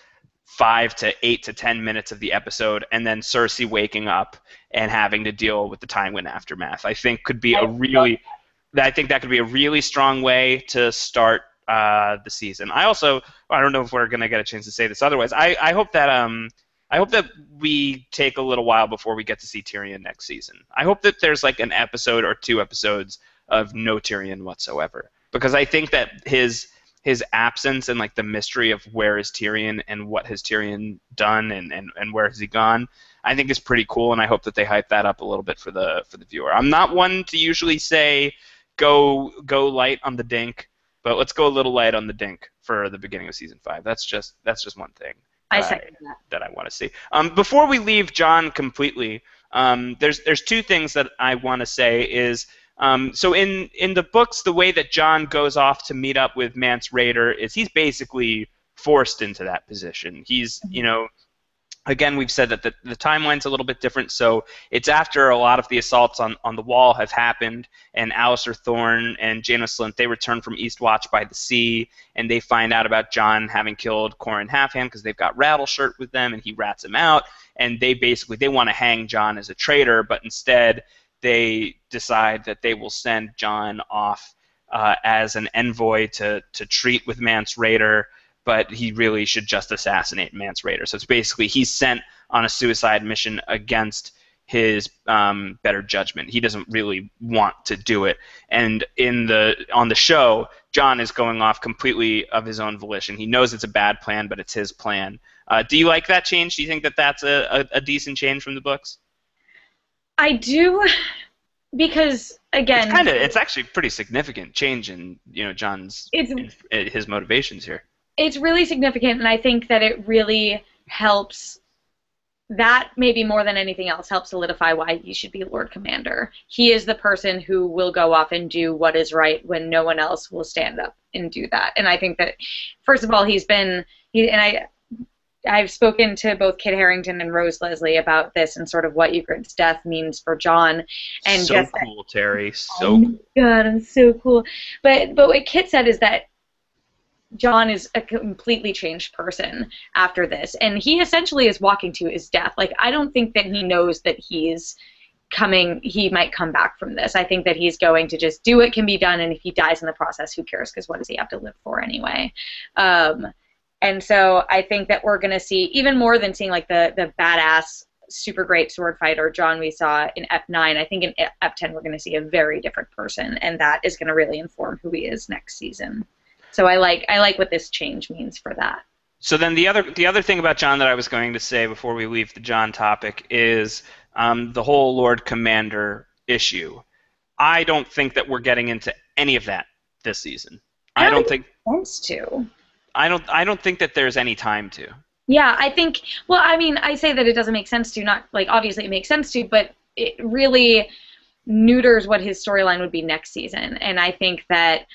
5 to 8 to 10 minutes of the episode, and then Cersei waking up and having to deal with the Tywin aftermath. I think could be I think that could be a really strong way to start the season. I don't know if we're gonna get a chance to say this otherwise. I hope that we take a little while before we get to see Tyrion next season. I hope that there's like an episode or 2 episodes of no Tyrion whatsoever, because I think that his absence and like the mystery of where is Tyrion and what has Tyrion done and where has he gone, I think is pretty cool, and I hope that they hype that up a little bit for the viewer. I'm not one to usually say go light on the dink, but let's go a little light on the dink for the beginning of season 5. That's just one thing that I want to see. Before we leave Jon completely, there's 2 things that I want to say is. So in the books, the way that Jon goes off to meet up with Mance Rayder is he's basically forced into that position. He's, again, we've said that the timeline's a little bit different, so it's after a lot of the assaults on the wall have happened, and Alistair Thorne and Janos Slynt, they return from Eastwatch by the Sea, and they find out about Jon having killed Qhorin Halfhand because they've got Rattleshirt with them, and he rats him out, and they want to hang Jon as a traitor, but instead they decide that they will send Jon off as an envoy to treat with Mance Rayder, but he really should just assassinate Mance Rayder. So it's basically he's sent on a suicide mission against his better judgment. He doesn't really want to do it. And on the show, Jon is going off completely of his own volition. He knows it's a bad plan, but it's his plan. Do you like that change? Do you think that that's a decent change from the books? I do, because again, it's actually a pretty significant change in Jon's his motivations here. It's really significant, and I think that it really helps. That maybe more than anything else helps solidify why he should be Lord Commander. He is the person who will go off and do what is right when no one else will stand up and do that. And I think that, first of all, I've spoken to both Kit Harington and Rose Leslie about this and sort of what Ygritte's death means for Jon. And so cool, Terry. So cool. God, I'm so cool. But what Kit said is that Jon is a completely changed person after this, and he essentially is walking to his death. Like, I don't think that he knows that he might come back from this. I think that he's going to just do what can be done, and if he dies in the process, who cares, because what does he have to live for anyway? And so I think that we're going to see, even more than seeing like the badass, super great sword fighter Jon we saw in Ep 9, I think in Ep 10 we're going to see a very different person, and that is going to really inform who he is next season. So I like what this change means for that. So then the other thing about Jon that I was going to say before we leave the Jon topic is the whole Lord Commander issue. I don't think that we're getting into any of that this season. I I don't don't think think it makes sense to. I don't think that there's any time to. Yeah, I think, well, I mean, I say that it doesn't make sense to, not, like, obviously it makes sense to, but it really neuters what his storyline would be next season. And I think that,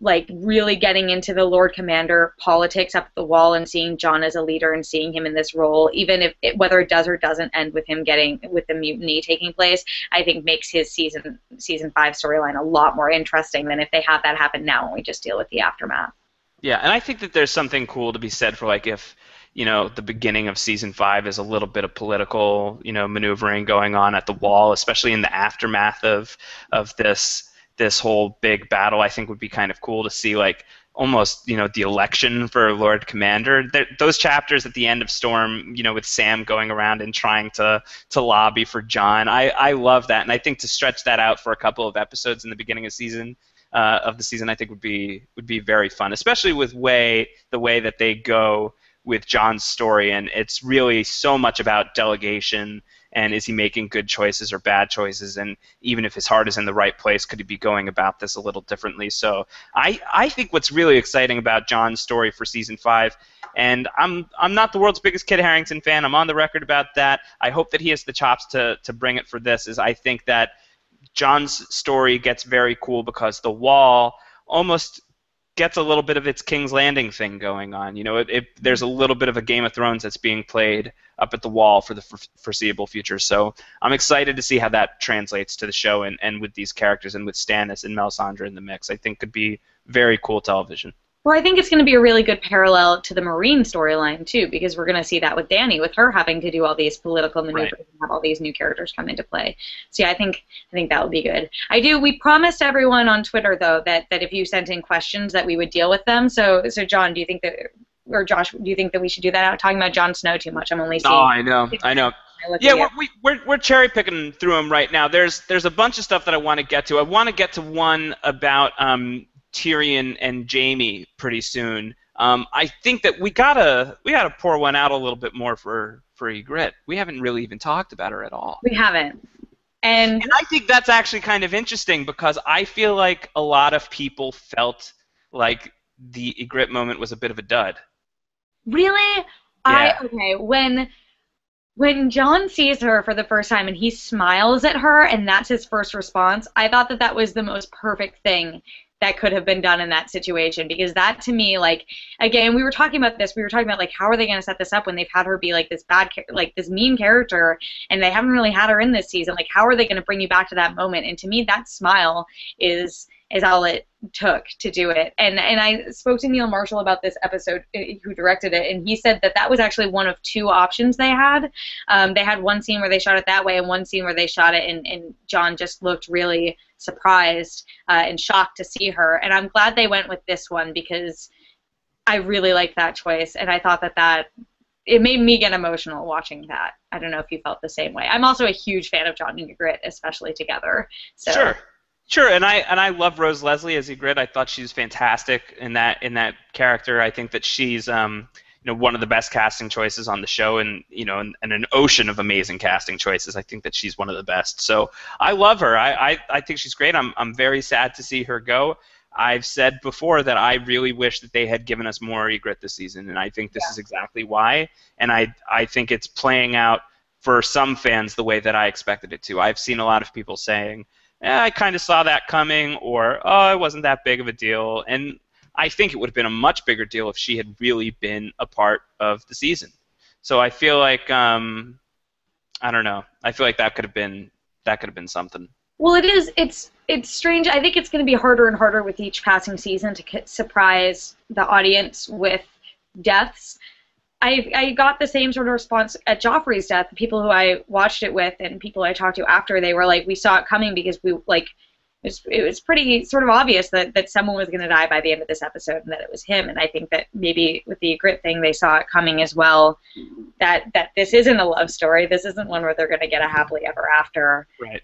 like, really getting into the Lord Commander politics up the wall and seeing Jon as a leader and seeing him in this role, even if whether it does or doesn't end with him with the mutiny taking place, I think makes his season 5 storyline a lot more interesting than if they have that happen now and we just deal with the aftermath. Yeah, and I think that there's something cool to be said for like if the beginning of season 5 is a little bit of political maneuvering going on at the wall, especially in the aftermath of this whole big battle. I think would be kind of cool to see like almost the election for Lord Commander. Those chapters at the end of Storm, with Sam going around and trying to lobby for Jon. I love that, and I think to stretch that out for a couple of episodes in the beginning of the season, I think would be very fun, especially with the way that they go with Jon's story, and it's really so much about delegation and is he making good choices or bad choices, and even if his heart is in the right place, could he be going about this a little differently? So I think what's really exciting about Jon's story for season 5, and I'm not the world's biggest Kit Harington fan, I'm on the record about that. I hope that he has the chops to bring it for this, is I think that Jon's story gets very cool because the wall almost gets a little bit of its King's Landing thing going on. There's a little bit of a Game of Thrones that's being played up at the wall for the foreseeable future. So I'm excited to see how that translates to the show and with these characters and with Stannis and Melisandre in the mix. I think could be very cool television. Well, I think it's going to be a really good parallel to the Marine storyline, too, because we're going to see that with Dany, with her having to do all these political maneuvers and have all these new characters come into play. So, yeah, I think that would be good. We promised everyone on Twitter, though, that if you sent in questions that we would deal with them. So John, do you think that, or Josh, do you think that we should do that? I'm not talking about Jon Snow too much. I'm only seeing... Oh, I know. Yeah, we're cherry picking through them right now. There's a bunch of stuff that I want to get to. I want to get to one about... Tyrion and Jaime pretty soon. I think that we gotta pour one out a little bit more for Ygritte. We haven't really even talked about her at all. We haven't. And I think that's actually kind of interesting because I feel like a lot of people felt like the Ygritte moment was a bit of a dud. Really? Yeah. When Jon sees her for the first time and he smiles at her and that's his first response, I thought that was the most perfect thing that could have been done in that situation, because that to me, like, again, we were talking about like how are they going to set this up when they've had her be like this this mean character and they haven't really had her in this season. Like, how are they going to bring you back to that moment? And to me, that smile is all it took to do it. And I spoke to Neil Marshall about this episode, who directed it, and he said that was actually one of 2 options they had. They had one scene where they shot it that way and one scene where they shot it and Jon just looked really surprised and shocked to see her. And I'm glad they went with this one because I really liked that choice, and I thought that it made me get emotional watching that. I don't know if you felt the same way. I'm also a huge fan of Jon and Ygritte, especially together. So. Sure, and I love Rose Leslie as Ygritte. I thought she was fantastic in that character. I think that she's one of the best casting choices on the show, and and an ocean of amazing casting choices. I think that she's one of the best. So I love her. I think she's great. I'm very sad to see her go. I've said before that I really wish that they had given us more Ygritte this season, and I think this is exactly why. And I think it's playing out for some fans the way that I expected it to. I've seen a lot of people saying, I kind of saw that coming, or, oh, it wasn't that big of a deal. And I think it would have been a much bigger deal if she had really been a part of the season. So I feel like, I don't know. I feel like that could have been something. Well, it is. It's strange. I think it's going to be harder and harder with each passing season to surprise the audience with deaths. I got the same sort of response at Joffrey's death. The people who I watched it with and people I talked to after, they were like, we saw it coming because it was pretty sort of obvious that someone was going to die by the end of this episode and that it was him. And I think that maybe with the Ygritte thing, they saw it coming as well, that this isn't a love story. This isn't one where they're going to get a happily ever after. Right.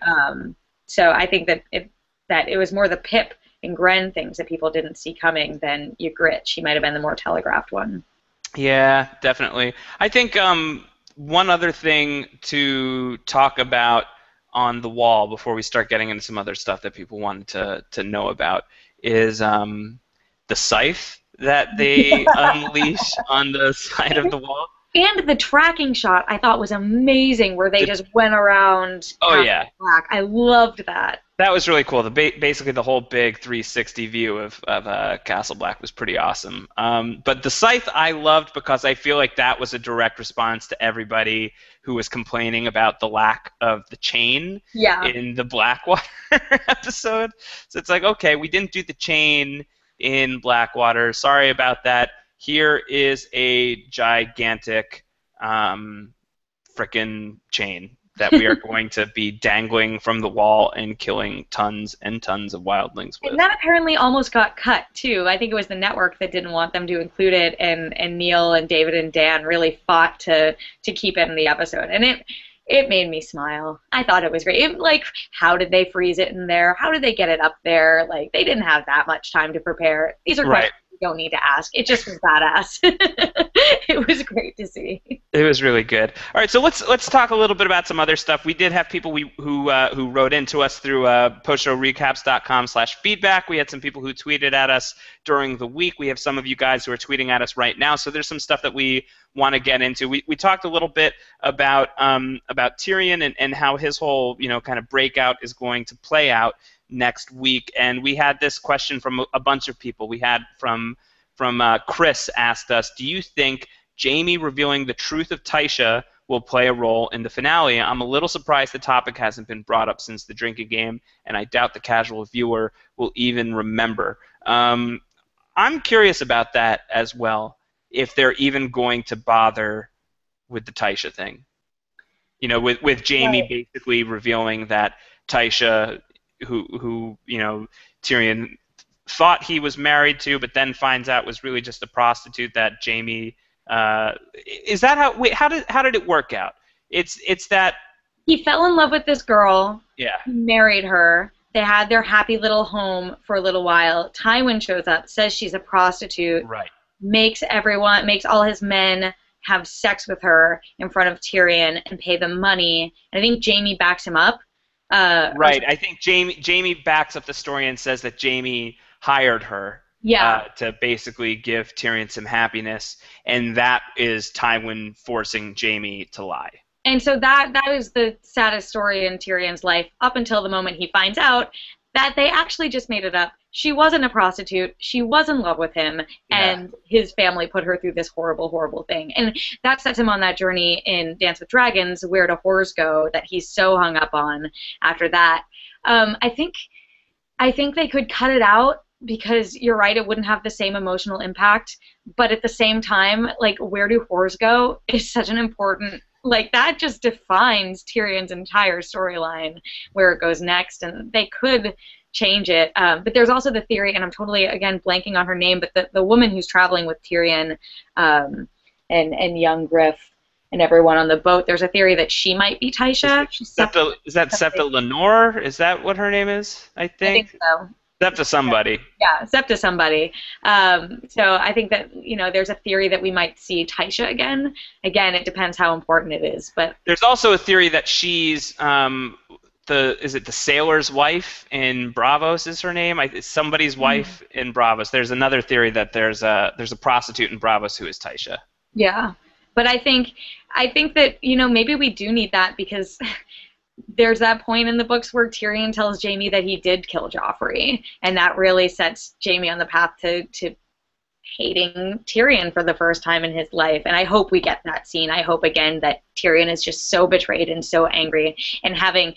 So I think that it was more the Pip and Gren things that people didn't see coming than Ygritte. She might have been the more telegraphed one. Yeah, definitely. I think one other thing to talk about on the wall before we start getting into some other stuff that people wanted to know about is the scythe that they unleash on the side of the wall. And the tracking shot I thought was amazing, where they just went around Oh yeah, Black. I loved that. that was really cool. Basically the whole big 360 view of Castle Black was pretty awesome. But the scythe I loved because I feel like that was a direct response to everybody who was complaining about the lack of the chain in the Blackwater episode. So it's like, okay, we didn't do the chain in Blackwater. Sorry about that. Here is a gigantic frickin' chain that we are going to be dangling from the wall and killing tons and tons of wildlings with. And that apparently almost got cut, too. I think it was the network that didn't want them to include it, and Neil and David and Dan really fought to keep it in the episode. And it made me smile. I thought it was great. Like, how did they freeze it in there? How did they get it up there? Like, they didn't have that much time to prepare. These are questions you don't need to ask. It just was badass. It was great to see. It was really good. All right, so let's talk a little bit about some other stuff. We did have people who wrote into us through postshowrecaps.com/feedback. We had some people who tweeted at us during the week. We have some of you guys who are tweeting at us right now. So there's some stuff that we want to get into. We talked a little bit about Tyrion and how his whole kind of breakout is going to play out next week, and we had this question from a bunch of people. We had from Chris asked us, do you think Jaime revealing the truth of Tysha will play a role in the finale? I'm a little surprised the topic hasn't been brought up since the drinking game, and I doubt the casual viewer will even remember. I'm curious about that as well, if they're even going to bother with the Tysha thing. With Jaime basically revealing that Tysha, who Tyrion thought he was married to, but then finds out was really just a prostitute that Jaime. Is that how? Wait, how did it work out? It's that he fell in love with this girl. Yeah. He married her. They had their happy little home for a little while. Tywin shows up, says she's a prostitute. Right. Makes all his men have sex with her in front of Tyrion and pay them money. And I think Jaime backs him up. Right. I think Jaime backs up the story and says that Jaime hired her to basically give Tyrion some happiness, and that is Tywin forcing Jaime to lie. And so that is the saddest story in Tyrion's life up until the moment he finds out that they actually just made it up. She wasn't a prostitute. She was in love with him, and his family put her through this horrible, horrible thing. And that sets him on that journey in Dance with Dragons, Where Do Whores Go, that he's so hung up on after that. I think they could cut it out, because you're right, it wouldn't have the same emotional impact. But at the same time, like, Where Do Whores Go is such an important... Like, that just defines Tyrion's entire storyline, where it goes next, and they could change it. But there's also the theory, and I'm totally, again, blanking on her name, but the woman who's traveling with Tyrion and young Griff and everyone on the boat, there's a theory that she might be Tysha. Is that Septa Lenore? Is that what her name is? I think so. Septa somebody. Yeah, Septa somebody. So I think that, there's a theory that we might see Tysha again. Again, it depends how important it is. But there's also a theory that she's the sailor's wife in Bravos is her name? Somebody's wife in Bravos. There's another theory that there's a prostitute in Bravos who is Tysha. Yeah, but I think that maybe we do need that, because there's that point in the books where Tyrion tells Jaime that he did kill Joffrey, and that really sets Jaime on the path to hating Tyrion for the first time in his life. And I hope we get that scene. I hope, again, that Tyrion is just so betrayed and so angry, and having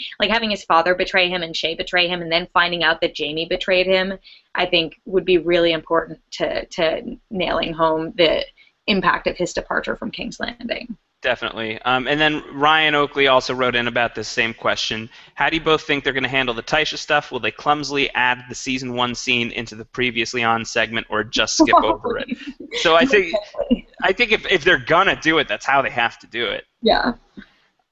his father betray him and Shae betray him, and then finding out that Jaime betrayed him, I think would be really important to nailing home the impact of his departure from King's Landing. Definitely. And then Ryan Oakley also wrote in about this same question. How do you both think they're going to handle the Tysha stuff? Will they clumsily add the season 1 scene into the previously on segment, or just skip over it? So I think if they're going to do it, that's how they have to do it. Yeah.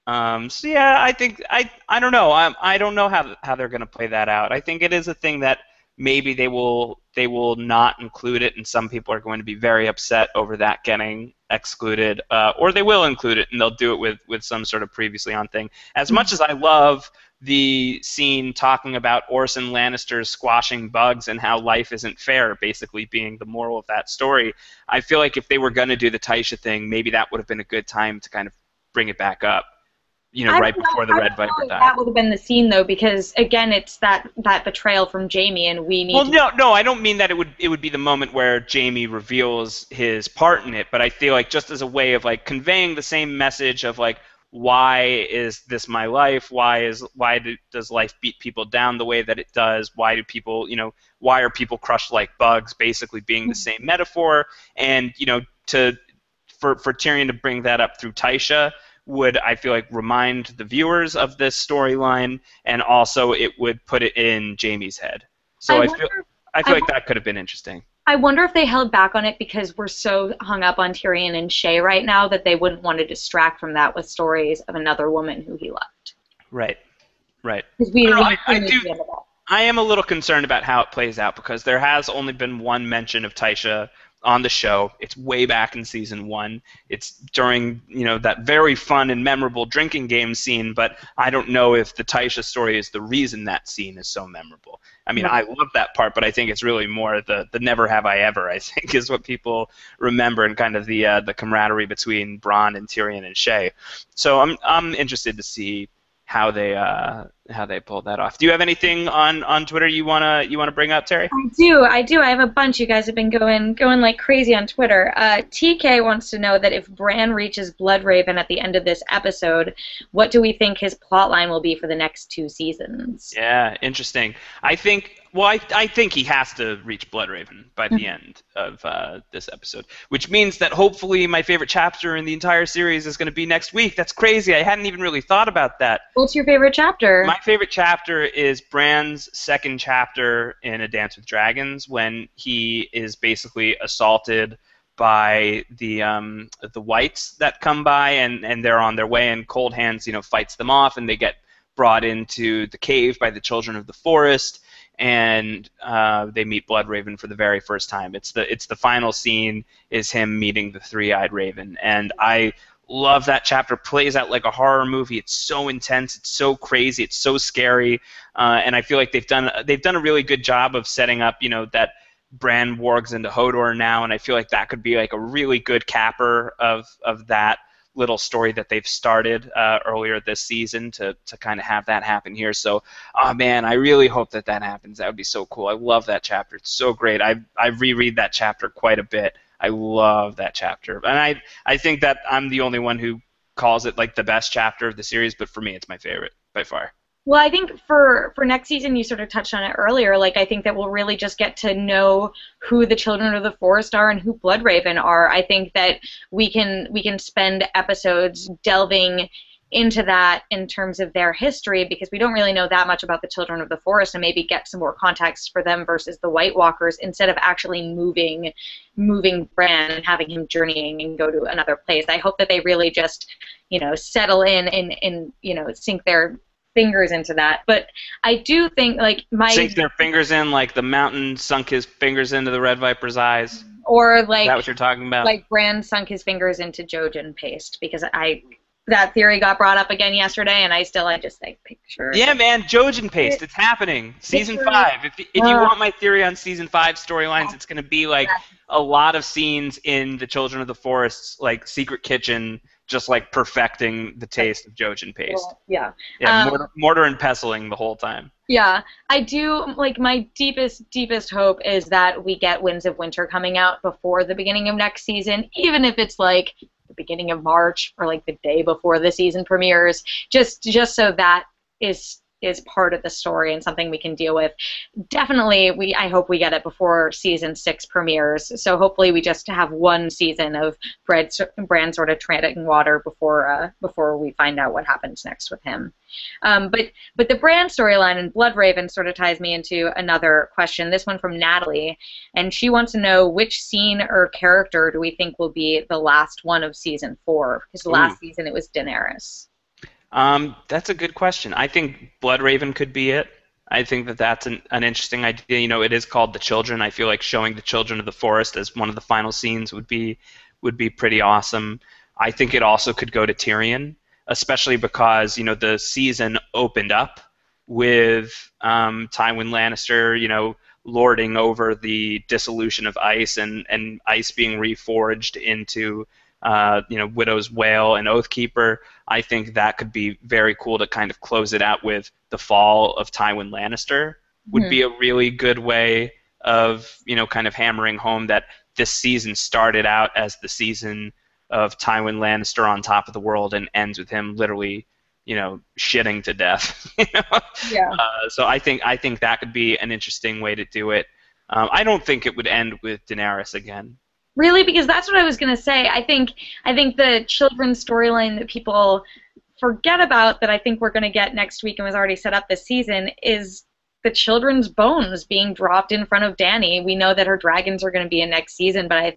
So yeah, I think I don't know. I don't know how they're going to play that out. I think it is a thing that maybe they will not include it, and some people are going to be very upset over that getting excluded, or they will include it and they'll do it with some sort of previously on thing. As much as I love the scene talking about Orson Lannister squashing bugs and how life isn't fair, basically being the moral of that story, I feel like if they were going to do the Taisha thing, maybe that would have been a good time to kind of bring it back up. Right before the Red Viper died. That would have been the scene, though, because again, it's that betrayal from Jaime, and we need. Well, no, I don't mean that it would be the moment where Jaime reveals his part in it, but I feel like just as a way of like conveying the same message of like, why is this my life? Does life beat people down the way that it does? Why do people, why are people crushed like bugs? Basically, being the same metaphor, and for Tyrion to bring that up through Taisha would, I feel like, remind the viewers of this storyline, and also it would put it in Jaime's head. So I feel like that could have been interesting. I wonder if they held back on it because we're so hung up on Tyrion and Shae right now that they wouldn't want to distract from that with stories of another woman who he loved. Right. Because I am a little concerned about how it plays out because there has only been one mention of Taisha on the show. It's way back in season 1. It's during, that very fun and memorable drinking game scene, but I don't know if the Taisha story is the reason that scene is so memorable. I mean, I love that part, but I think it's really more the never have I ever, I think, is what people remember, and kind of the camaraderie between Bronn and Tyrion and Shae. So I'm interested to see how they pulled that off. Do you have anything on Twitter you wanna bring up, Terry? I do. I have a bunch. You guys have been going like crazy on Twitter. TK wants to know that if Bran reaches Bloodraven at the end of this episode, what do we think his plotline will be for the next 2 seasons? Yeah, interesting. I think he has to reach Bloodraven by the end of this episode, which means that hopefully my favorite chapter in the entire series is going to be next week. That's crazy. I hadn't even really thought about that. What's your favorite chapter? My favorite chapter is Bran's second chapter in A Dance with Dragons, when he is basically assaulted by the whites that come by, and they're on their way, and Cold Hands fights them off, and they get brought into the cave by the Children of the Forest, and they meet Bloodraven for the very first time. It's the final scene is him meeting the Three-Eyed Raven, and I love that chapter. Plays out like a horror movie. It's so intense. It's so crazy. It's so scary, and I feel like they've done a really good job of setting up that Bran wargs into Hodor now, and I feel like that could be like a really good capper of that little story that they've started earlier this season to kind of have that happen here. So, oh man, I really hope that happens. That would be so cool. I love that chapter. It's so great. I reread that chapter quite a bit. I love that chapter. And I think that I'm the only one who calls it like the best chapter of the series, but for me it's my favorite by far. Well, I think for next season, you sort of touched on it earlier, like I think that we'll really just get to know who the Children of the Forest are and who Bloodraven are. I think that we can spend episodes delving into that in terms of their history, because we don't really know that much about the Children of the Forest, and maybe get some more context for them versus the White Walkers, instead of actually moving Bran and having him journeying and go to another place. I hope that they really just, settle in and sink their fingers into that. But I do think sink their fingers in like the mountain sunk his fingers into the Red Viper's eyes. Or like, is that what you're talking about? Like Bran sunk his fingers into Jojen paste, because that theory got brought up again yesterday, and I just picture. Yeah, man, Jojen paste. It's happening. Season 5. If you want my theory on Season 5 storylines, it's going to be like a lot of scenes in the Children of the Forest's like secret kitchen, just like perfecting the taste of Jojen paste. Well, yeah. Yeah, mortar and pestling the whole time. Yeah, I do. Like, my deepest hope is that we get Winds of Winter coming out before the beginning of next season, even if it's like the beginning of March or like the day before the season premieres, just so that is part of the story and something we can deal with. Definitely, I hope we get it before season 6 premieres. So hopefully we just have one season of Bran sort of treading water before we find out what happens next with him. But the Bran storyline and Bloodraven sort of ties me into another question. This one from Natalie, and she wants to know which scene or character do we think will be the last one of season 4? Because last season it was Daenerys. That's a good question. I think Bloodraven could be it. I think that that's an interesting idea. You know, it is called The Children. I feel like showing the children of the forest as one of the final scenes would be pretty awesome. I think it also could go to Tyrion, especially because, you know, the season opened up with Tywin Lannister, you know, lording over the dissolution of ice and ice being reforged into you know, Widow's Wail and Oathkeeper. I think that could be very cool to kind of close it out with the fall of Tywin Lannister. Would be a really good way of, you know, kind of hammering home that this season started out as the season of Tywin Lannister on top of the world and ends with him literally, you know, shitting to death. You know? Yeah. So I think that could be an interesting way to do it. I don't think it would end with Daenerys again. Really, because that's what I was going to say. I think the children's storyline that people forget about that I think we're going to get next week and was already set up this season is the children's bones being dropped in front of Dany. We know that her dragons are going to be in next season, but I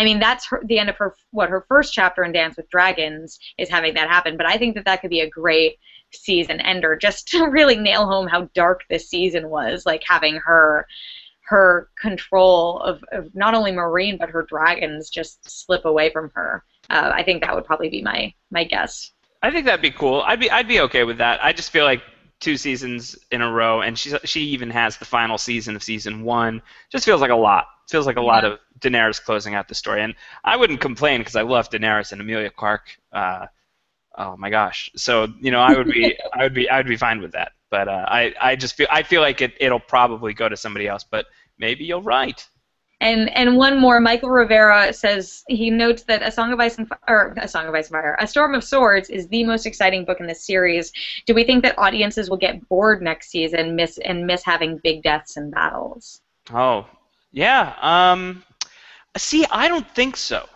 mean, that's the end of her first chapter in Dance with Dragons is having that happen. But I think that could be a great season ender just to really nail home how dark this season was, like having her control of not only Marine but her dragons just slip away from her. I think that would probably be my guess. I think that'd be cool. I'd be okay with that. I just feel like 2 seasons in a row, and she even has the final season of season 1. Just feels like a lot. Feels like a lot of Daenerys closing out the story, and I wouldn't complain because I love Daenerys and Emilia Clarke. Oh my gosh! So you know, I would be fine with that. But I feel like it'll probably go to somebody else. But maybe you're right. And one more, Michael Rivera says he notes that A Song of Ice and Fire, A Storm of Swords is the most exciting book in this series. Do we think that audiences will get bored next season, miss having big deaths and battles? Oh, yeah. See, I don't think so.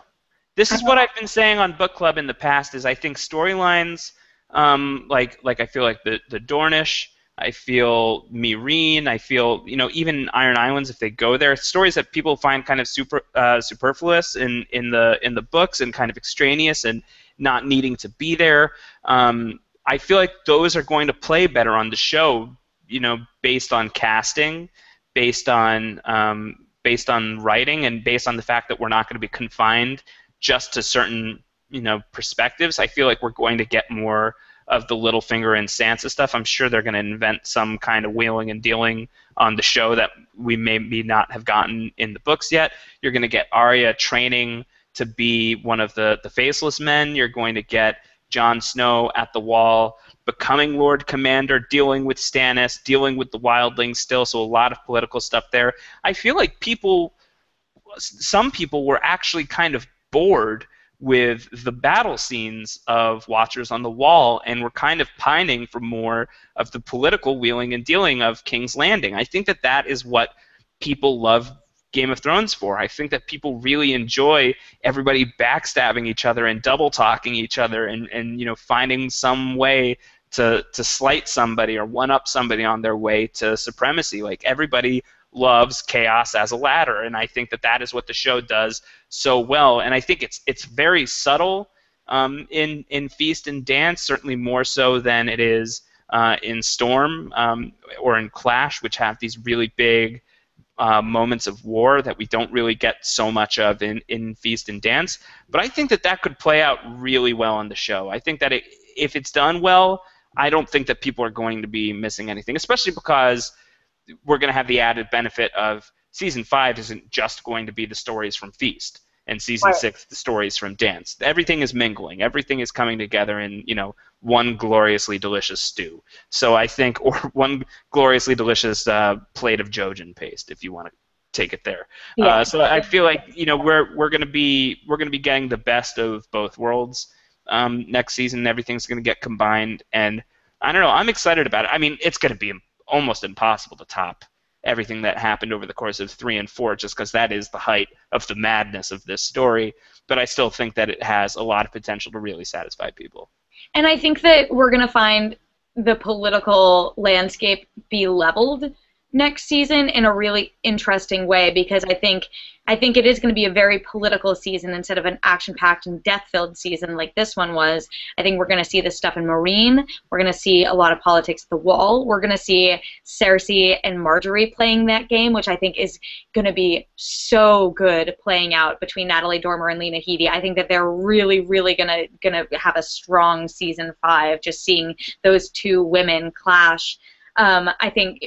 This is what I've been saying on book club in the past. Is I think storylines, like I feel like the Dornish. I feel Meereen. I feel, you know, even Iron Islands, if they go there, stories that people find kind of superfluous in the books and kind of extraneous and not needing to be there. I feel like those are going to play better on the show, you know, based on casting, based on writing, and based on the fact that we're not going to be confined just to certain, you know, perspectives. I feel like we're going to get more of the Littlefinger and Sansa stuff. I'm sure they're going to invent some kind of wheeling and dealing on the show that we maybe not have gotten in the books yet. You're going to get Arya training to be one of the Faceless Men. You're going to get Jon Snow at the Wall, becoming Lord Commander, dealing with Stannis, dealing with the Wildlings still, so a lot of political stuff there. I feel like some people were actually kind of bored with the battle scenes of Watchers on the Wall, and we're kind of pining for more of the political wheeling and dealing of King's Landing. I think that is what people love Game of Thrones for. I think that people really enjoy everybody backstabbing each other and double talking each other and you know, finding some way to slight somebody or one up somebody on their way to supremacy. Like, everybody loves chaos as a ladder, and I think that is what the show does so well. And I think it's very subtle in Feast and Dance, certainly more so than it is in Storm or in Clash, which have these really big moments of war that we don't really get so much of in Feast and Dance. But I think that could play out really well on the show. I think that if it's done well, I don't think that people are going to be missing anything, especially because we're going to have the added benefit of Season 5 isn't just going to be the stories from Feast, and Season 6 the stories from Dance. Everything is mingling. Everything is coming together in, you know, one gloriously delicious stew. So I think, or one gloriously delicious plate of Jojen paste, if you want to take it there. Yeah. So I feel like, you know, we're going to be getting the best of both worlds next season. Everything's going to get combined, and I don't know. I'm excited about it. I mean, it's going to be almost impossible to top everything that happened over the course of 3 and 4, just because that is the height of the madness of this story. But I still think that it has a lot of potential to really satisfy people. And I think that we're going to find the political landscape be leveled next season in a really interesting way, because I think it is going to be a very political season instead of an action-packed and death-filled season like this one was. I think we're going to see this stuff in Marine. We're going to see a lot of politics at the Wall. We're going to see Cersei and Marjorie playing that game, which I think is going to be so good playing out between Natalie Dormer and Lena Headey. I think that they're really, really going to have a strong season 5, just seeing those two women clash. I think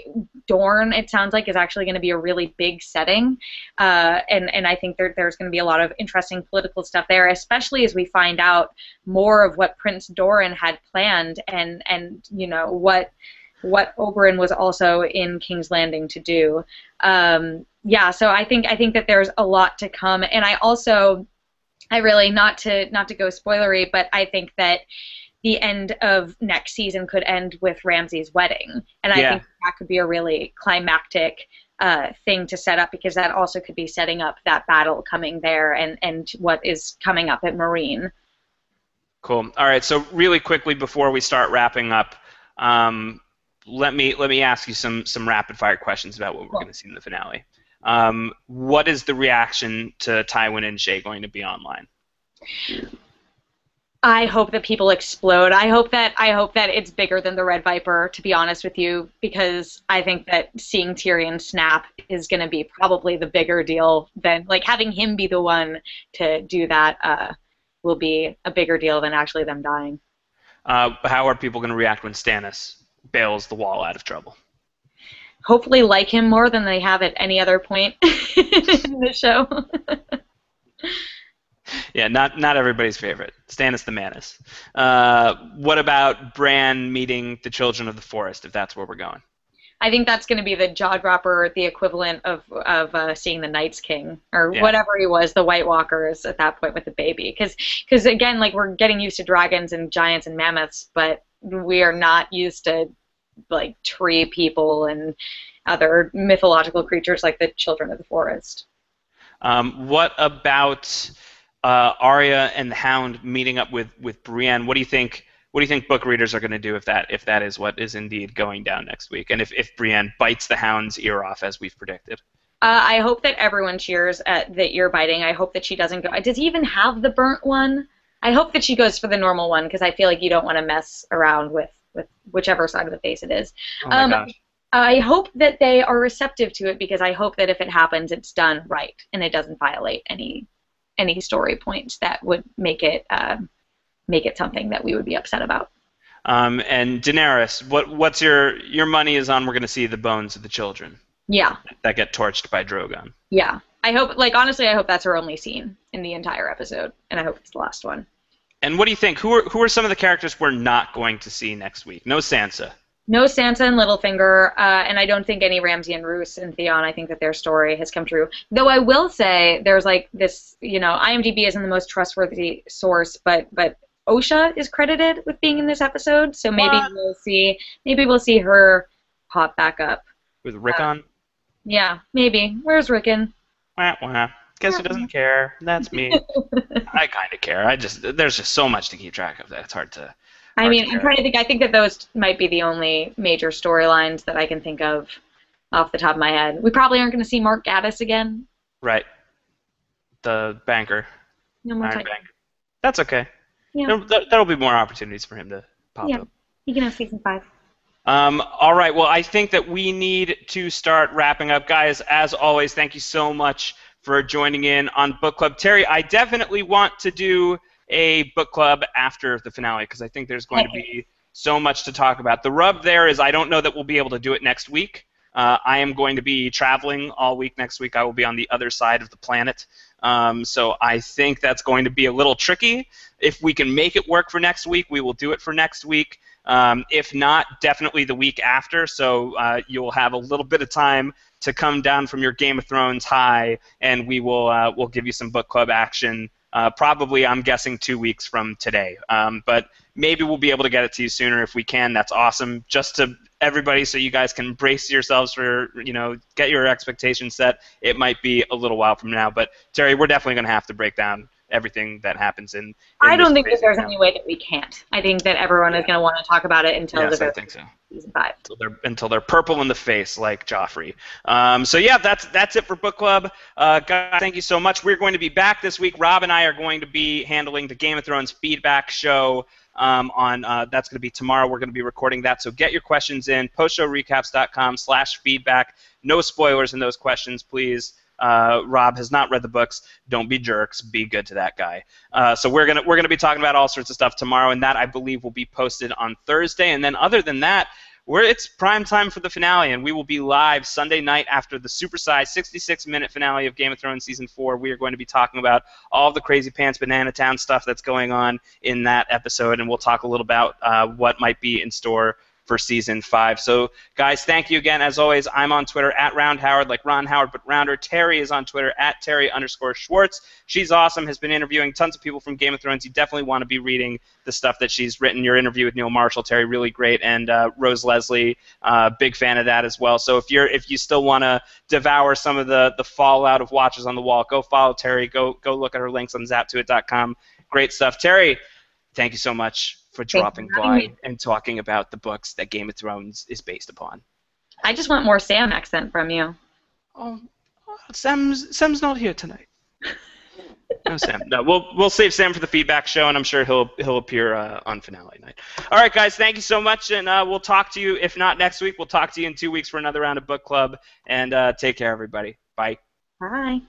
Dorne, it sounds like, is actually going to be a really big setting, and I think there's going to be a lot of interesting political stuff there, especially as we find out more of what Prince Doran had planned, and you know what Oberyn was also in King's Landing to do. Yeah, so I think that there's a lot to come, and I really, not to go spoilery, but I think that the end of next season could end with Ramsay's wedding. And I think that could be a really climactic thing to set up, because that also could be setting up that battle coming there and what is coming up at Marine. Cool. All right, so really quickly before we start wrapping up, let me ask you some rapid-fire questions about what we're going to see in the finale. What is the reaction to Tywin and Shay going to be online? I hope that people explode. I hope that it's bigger than the Red Viper, to be honest with you, because I think that seeing Tyrion snap is going to be probably the bigger deal than, like, having him be the one to do that will be a bigger deal than actually them dying. How are people going to react when Stannis bails the Wall out of trouble? Hopefully like him more than they have at any other point in the show. Yeah, not everybody's favorite. Stannis the Manus. What about Bran meeting the Children of the Forest, if that's where we're going? I think that's going to be the jaw dropper, the equivalent of seeing the Night's King, or whatever he was, the White Walkers at that point with the baby. Because again, like, we're getting used to dragons and giants and mammoths, but we are not used to, like, tree people and other mythological creatures like the Children of the Forest. What about Arya and the Hound meeting up with Brienne? What do you think book readers are going to do if that is what is indeed going down next week, and if Brienne bites the Hound's ear off as we've predicted? I hope that everyone cheers at the ear biting. I hope that she doesn't go. Does he even have the burnt one? I hope that she goes for the normal one, because I feel like you don't want to mess around with whichever side of the face it is. Oh my gosh. I hope that they are receptive to it, because I hope that if it happens, it's done right and it doesn't violate any story points that would make it something that we would be upset about. And Daenerys, what's your money is on? We're going to see the bones of the children. Yeah. That get torched by Drogon. Yeah. I hope, like, honestly, I hope that's her only scene in the entire episode, and I hope it's the last one. And what do you think? Who are some of the characters we're not going to see next week? No Sansa. No Sansa and Littlefinger, and I don't think any Ramsay and Roose and Theon. I think that their story has come true. Though I will say there's, like, this, IMDb isn't the most trustworthy source, but Osha is credited with being in this episode, so maybe we'll see her pop back up. With Rickon? Yeah, maybe. Where's Rickon? Wah, wah. Guess who doesn't care? That's me. I kind of care. There's just so much to keep track of that it's hard to. I'm trying to think. I think that those might be the only major storylines that I can think of off the top of my head. We probably aren't going to see Mark Gaddis again. Right. The banker. No more Iron Bank. That's okay. Yeah. There'll be more opportunities for him to pop up. He can have season 5. All right. Well, I think that we need to start wrapping up. Guys, as always, thank you so much for joining in on Book Club. Terry, I definitely want to do a book club after the finale, because I think there's going to be so much to talk about. The rub there is I don't know that we'll be able to do it next week. I am going to be traveling all week next week. I will be on the other side of the planet. So I think that's going to be a little tricky. If we can make it work for next week, we will do it for next week. If not, definitely the week after. So you'll have a little bit of time to come down from your Game of Thrones high, and we'll give you some book club action. Probably, I'm guessing 2 weeks from today. But maybe we'll be able to get it to you sooner if we can. That's awesome. Just to everybody, so you guys can brace yourselves for, get your expectations set. It might be a little while from now. But, Terry, we're definitely going to have to break down everything that happens in I this don't think that crazy there's town. any way that we can't. I think that everyone is going to want to talk about it until Yes, the I very think so. season 5. Until they're purple in the face like Joffrey. So yeah, that's it for book club. Guys, thank you so much. We're going to be back this week. Rob and I are going to be handling the Game of Thrones feedback show. That's going to be tomorrow. We're going to be recording that. So get your questions in. postshowrecaps.com/feedback. No spoilers in those questions, please. Rob has not read the books. Don't be jerks. Be good to that guy. So we're gonna be talking about all sorts of stuff tomorrow, and that I believe will be posted on Thursday. And then other than that, it's prime time for the finale, and we will be live Sunday night after the supersized 66-minute finale of Game of Thrones Season 4. We are going to be talking about all the Crazy Pants Banana Town stuff that's going on in that episode, and we'll talk a little about what might be in store for Season 5. So, guys, thank you again. As always, I'm on Twitter at RoundHoward, like Ron Howard, but Rounder. Terri is on Twitter at Terri_Schwartz. She's awesome, has been interviewing tons of people from Game of Thrones. You definitely want to be reading the stuff that she's written. Your interview with Neil Marshall, Terri, really great, and Rose Leslie, big fan of that as well. So if you still want to devour some of the fallout of Watchers on the Wall, go follow Terri. Go look at her links on zaptoit.com. Great stuff. Terri, thank you so much for dropping by and talking about the books that Game of Thrones is based upon. I just want more Sam accent from you. Oh, Sam's not here tonight. No, Sam. No, we'll save Sam for the feedback show, and I'm sure he'll appear on finale night. All right, guys, thank you so much, and we'll talk to you. If not next week, we'll talk to you in 2 weeks for another round of book club. And take care, everybody. Bye. Bye.